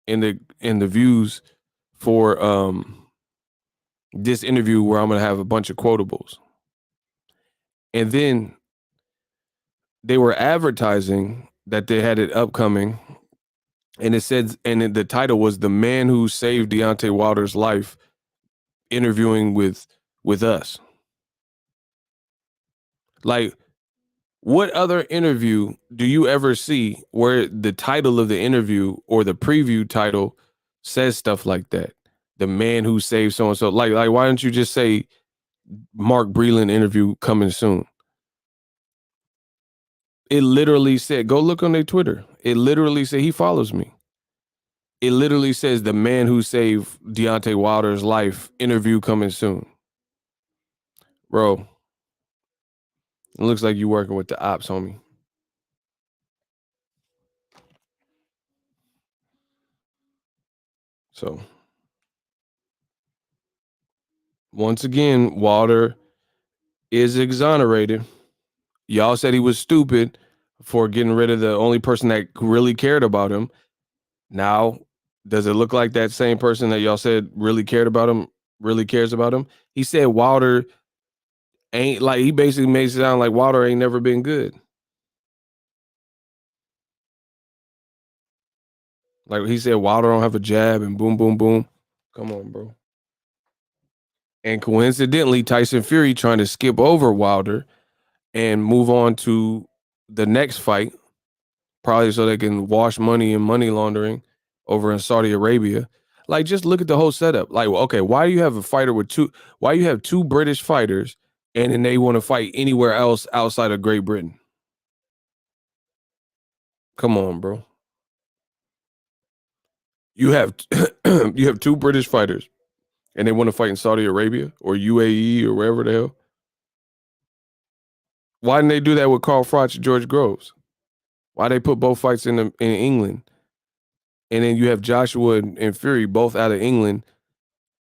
and the views for this interview where I'm going to have a bunch of quotables. And then they were advertising that they had it upcoming, and it said, and the title was "The Man Who Saved Deontay Wilder's Life," interviewing with us. Like, what other interview do you ever see where the title of the interview or the preview title says stuff like that? The man who saved so and so. Like, why don't you just say Mark Breland interview coming soon? It literally said, go look on their Twitter. It literally said, he follows me. It literally says the man who saved Deontay Wilder's life interview coming soon. Bro, it looks like you working with the ops, homie. So, once again, Wilder is exonerated. Y'all said he was stupid for getting rid of the only person that really cared about him. Now, does it look like that same person that y'all said really cared about him really cares about him? He said Wilder ain't, like, he basically made it sound like Wilder ain't never been good. Like he said, Wilder don't have a jab and boom, boom, boom. Come on, bro. And coincidentally, Tyson Fury trying to skip over Wilder and move on to the next fight, probably so they can wash money and money laundering over in Saudi Arabia. Like, just look at the whole setup. Like, okay, why do you have a fighter with why you have two British fighters and then they want to fight anywhere else outside of Great Britain? Come on, bro. You have You have two British fighters, and they want to fight in Saudi Arabia or UAE or wherever the hell. Why didn't they do that with Carl Froch and George Groves? Why they put both fights in England, and then you have Joshua and Fury both out of England,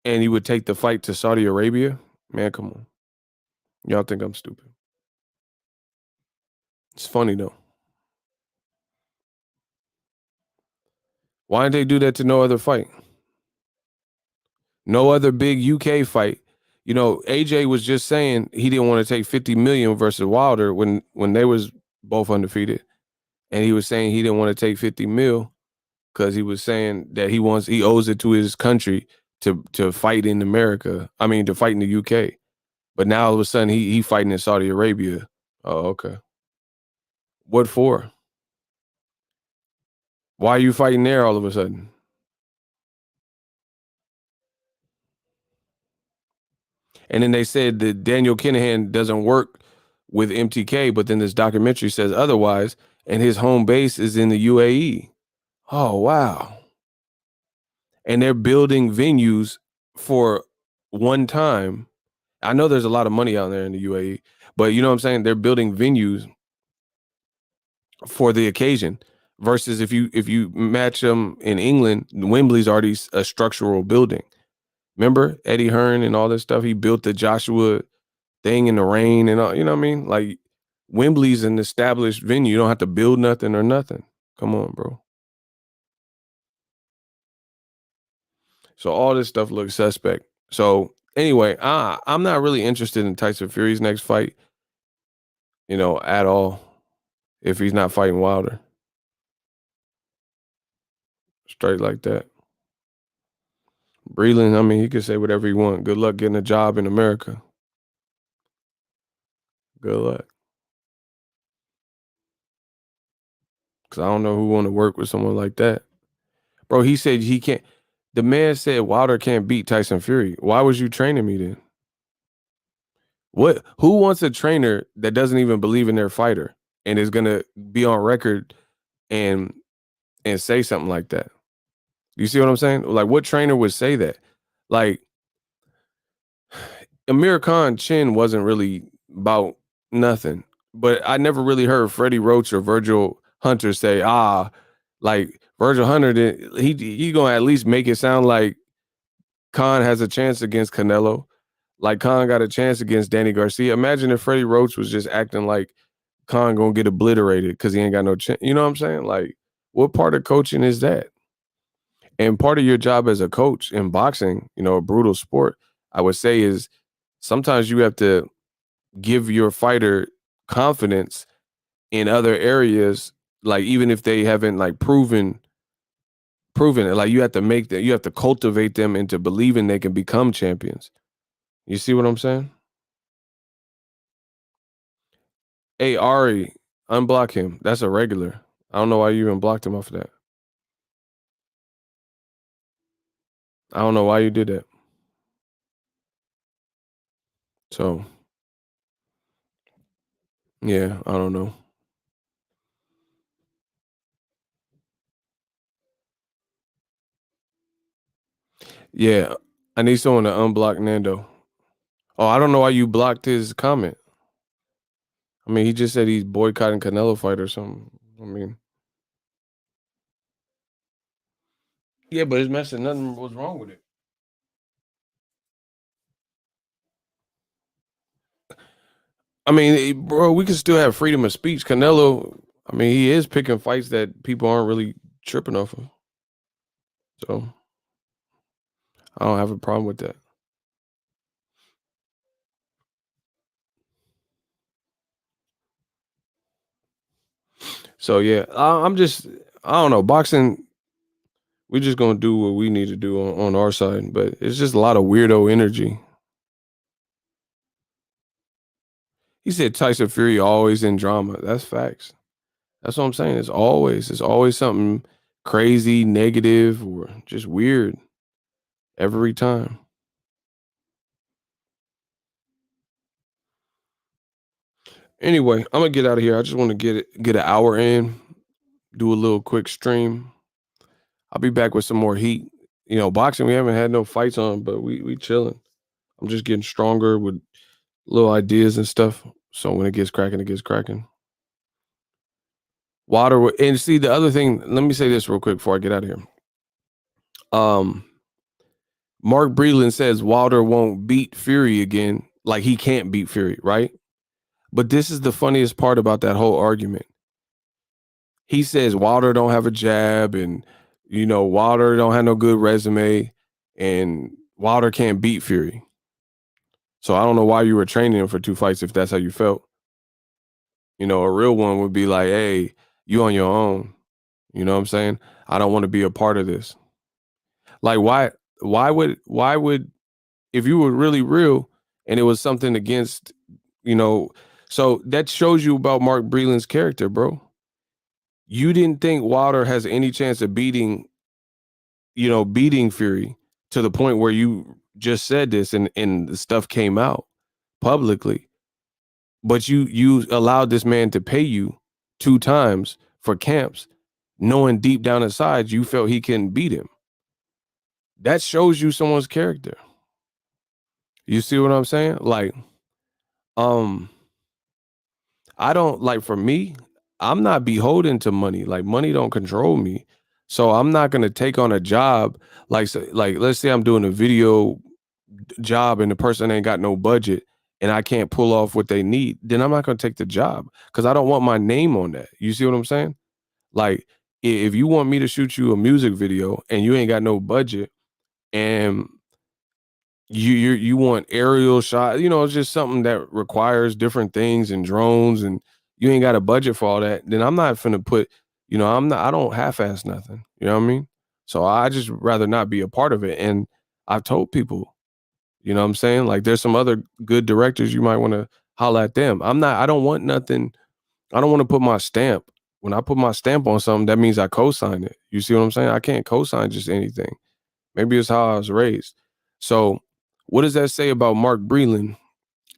and you would take the fight to Saudi Arabia? Man, come on. Y'all think I'm stupid. It's funny though. Why didn't they do that to no other fight? No other big UK fight. You know, AJ was just saying he didn't want to take 50 million versus Wilder when they was both undefeated. And he was saying he didn't want to take 50 mil because he was saying that he owes it to his country to fight in America. I mean, to fight in the UK. But now all of a sudden he fighting in Saudi Arabia. Oh, okay. What for? Why are you fighting there all of a sudden? And then they said that Daniel Kinahan doesn't work with MTK, but then this documentary says otherwise, and his home base is in the UAE. Oh, wow. And they're building venues for one time. I know there's a lot of money out there in the UAE, but you know what I'm saying? They're building venues for the occasion. Versus if you match them in England, Wembley's already a structural building. Remember Eddie Hearn and all this stuff? He built the Joshua thing in the rain and all, you know what I mean? Like Wembley's an established venue. You don't have to build nothing or nothing. Come on, bro. So all this stuff looks suspect. So anyway, I'm not really interested in Tyson Fury's next fight, you know, at all. If he's not fighting Wilder. Straight like that. Breland, I mean, he could say whatever he wants. Good luck getting a job in America. Good luck. Cause I don't know who want to work with someone like that. Bro, he said he can't. The man said Wilder can't beat Tyson Fury. Why was you training me then? What? Who wants a trainer that doesn't even believe in their fighter and is gonna be on record and say something like that? You see what I'm saying? Like, what trainer would say that? Like, Amir Khan chin wasn't really about nothing, but I never really heard Freddie Roach or Virgil Hunter say, like Virgil Hunter did. He gonna at least make it sound like Khan has a chance against Canelo. Like Khan got a chance against Danny Garcia. Imagine if Freddie Roach was just acting like Khan gonna get obliterated because he ain't got no chance. You know what I'm saying? Like, what part of coaching is that? And part of your job as a coach in boxing, you know, a brutal sport, I would say is sometimes you have to give your fighter confidence in other areas, like even if they haven't like proven it. Like you have to make that, you have to cultivate them into believing they can become champions. You see what I'm saying? Hey Ari, unblock him. That's a regular. I don't know why you even blocked him off of that. I don't know why you did that. So yeah, I don't know. Yeah, I need someone to unblock Nando. Oh, I don't know why you blocked his comment. I mean, he just said he's boycotting Canelo fight or something. I mean, yeah, but his message, nothing was wrong with it. I mean, bro, we can still have freedom of speech. Canelo, I mean, he is picking fights that people aren't really tripping off of. So I don't have a problem with that. So yeah, I'm just, I don't know. Boxing, we're just gonna do what we need to do on our side, but it's just a lot of weirdo energy. He said Tyson Fury always in drama. That's facts. That's what I'm saying. It's always something crazy, negative, or just weird every time. Anyway, I'm gonna get out of here. I just want to get an hour in, do a little quick stream. I'll be back with some more heat. boxing, we haven't had no fights on, but we chilling. I'm just getting stronger with little ideas and stuff. So when it gets cracking, it gets cracking. And see the other thing, let me say this real quick before I get out of here. Mark Breland says Wilder won't beat Fury again, like he can't beat Fury, right? But this is the funniest part about that whole argument. He says Wilder don't have a jab, and Wilder don't have no good resume, and Wilder can't beat Fury. So I don't know why you were training him for 2 fights if that's how you felt. A real one would be like, hey, you on your own. You know what I'm saying? I don't want to be a part of this. Like, why would, if you were really real and it was something against, so that shows you about Mark Breland's character, bro. You didn't think Wilder has any chance of beating Fury to the point where you just said this and the stuff came out publicly. But you allowed this man to pay you 2 times for camps, knowing deep down inside you felt he couldn't beat him. That shows you someone's character. You see what I'm saying? Like, I don't, like, for me, I'm not beholden to money. Like, money don't control me. So I'm not going to take on a job like let's say I'm doing a video job and the person ain't got no budget and I can't pull off what they need, then I'm not going to take the job because I don't want my name on that. You see what I'm saying? Like, if you want me to shoot you a music video and you ain't got no budget and you want aerial shot, it's just something that requires different things and drones, and you ain't got a budget for all that, then I'm not finna put, I don't half-ass nothing. You know what I mean? So I just rather not be a part of it. And I've told people, you know what I'm saying? Like, there's some other good directors you might want to holler at them. I don't want nothing. I don't want to put my stamp. When I put my stamp on something, that means I co-sign it. You see what I'm saying? I can't co-sign just anything. Maybe it's how I was raised. So what does that say about Mark Breland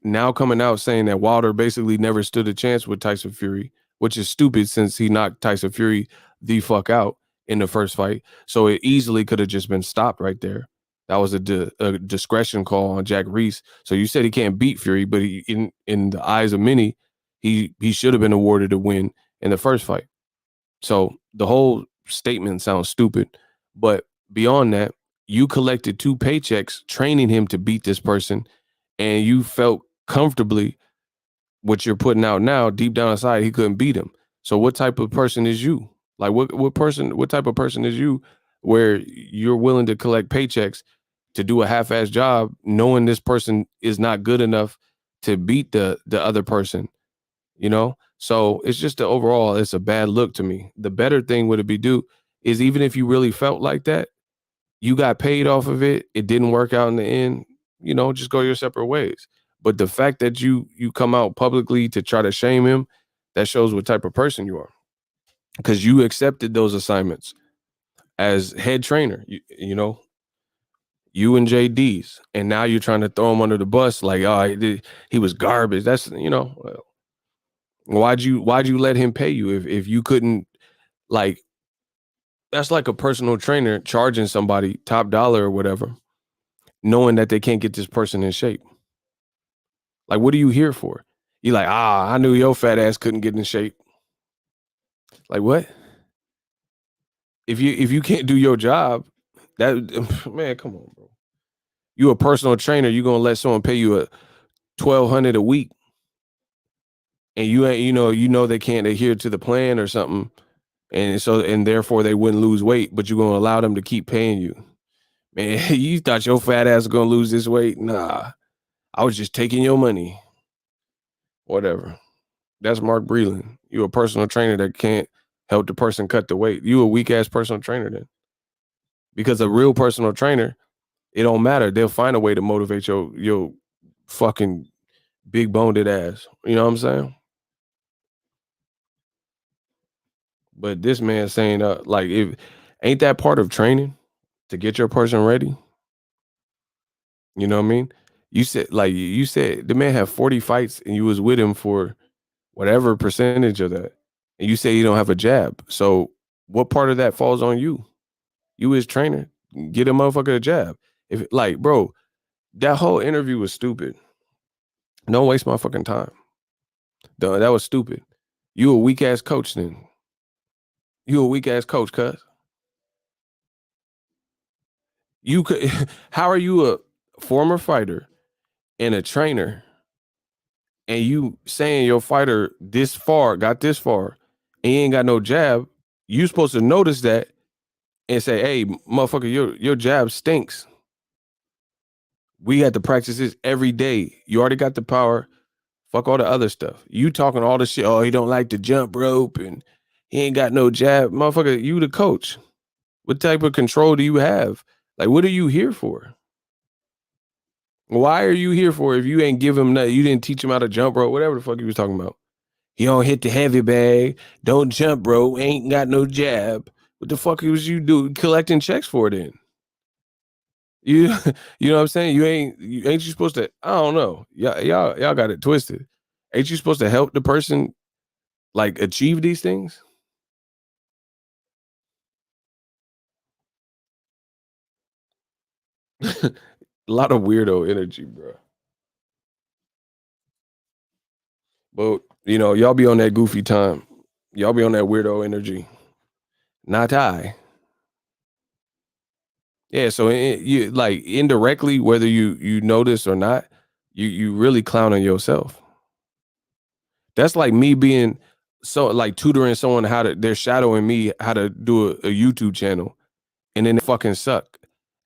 now coming out saying that Wilder basically never stood a chance with Tyson Fury, which is stupid since he knocked Tyson Fury the fuck out in the first fight. So it easily could have just been stopped right there. That was a discretion call on Jack Reese. So you said he can't beat Fury, but in the eyes of many, he should have been awarded a win in the first fight. So the whole statement sounds stupid. But beyond that, you collected 2 paychecks training him to beat this person, and you felt comfortably what you're putting out now, deep down inside, he couldn't beat him. So what type of person is you? Like, what type of person is you where you're willing to collect paychecks to do a half-ass job knowing this person is not good enough to beat the other person, So it's just overall, it's a bad look to me. The better thing would be do is, even if you really felt like that, you got paid off of it, it didn't work out in the end, just go your separate ways. But the fact that you come out publicly to try to shame him, that shows what type of person you are. Because you accepted those assignments as head trainer, you and JD's, and now you're trying to throw him under the bus like, oh, he was garbage. That's, why'd you let him pay you if you couldn't, like, that's like a personal trainer charging somebody top dollar or whatever, knowing that they can't get this person in shape. Like, what are you here for? You like, I knew your fat ass couldn't get in shape. Like, what? If you can't do your job, that, man, come on, bro. You a personal trainer, you gonna let someone pay you $1,200 a week, and you ain't, they can't adhere to the plan or something, and therefore they wouldn't lose weight, but you're gonna allow them to keep paying you. Man, you thought your fat ass was gonna lose this weight? Nah, I was just taking your money. Whatever. That's Mark Breland. You a personal trainer that can't help the person cut the weight. You a weak ass personal trainer then. Because a real personal trainer, it don't matter. They'll find a way to motivate your fucking big boned ass. You know what I'm saying? But this man saying, like, if ain't that part of training to get your person ready? You know what I mean? You said the man had 40 fights and you was with him for whatever percentage of that. And you say you don't have a jab. So what part of that falls on you? You his trainer. get a motherfucker a jab. If like, bro, that whole interview was stupid. Don't waste my fucking time. That was stupid. You a weak ass coach then. You a weak ass coach, cuz. You could how are you a former fighter and a trainer and you saying your fighter got this far, and he ain't got no jab? You supposed to notice that and say, hey, motherfucker, your jab stinks. We got to practice this every day. You already got the power. Fuck all the other stuff. You talking all the shit. Oh, he don't like to jump rope and he ain't got no jab. Motherfucker, you the coach. What type of control do you have? Like, what are you here for? Why are you here for if you ain't give him nothing? You didn't teach him how to jump rope, whatever the fuck he was talking about. He don't hit the heavy bag. Don't jump rope. Ain't got no jab. What the fuck was you do collecting checks for then? You you know what I'm saying? Ain't you supposed to, I don't know. Y'all got it twisted. Ain't you supposed to help the person like achieve these things? A lot of weirdo energy, bro. But y'all be on that goofy time. Y'all be on that weirdo energy. Not I. Yeah, so you like indirectly, whether you notice or not, you really clowning yourself. That's like me being so like tutoring someone they're shadowing me how to do a YouTube channel, and then they fucking suck.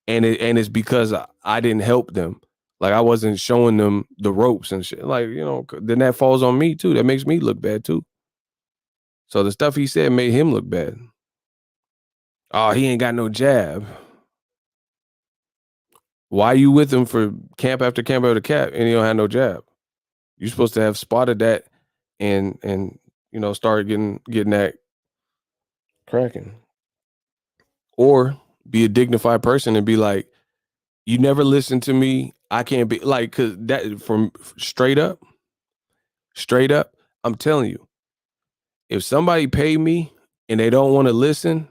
And it's because I didn't help them. Like I wasn't showing them the ropes and shit. Like, then that falls on me too. That makes me look bad too. So the stuff he said made him look bad. Oh, he ain't got no jab. Why you with him for camp after camp after camp and he don't have no jab? You're supposed to have spotted that and started getting that cracking. Or be a dignified person and be like, you never listen to me. I can't be like, cause that from straight up, I'm telling you, if somebody pay me and they don't want to listen,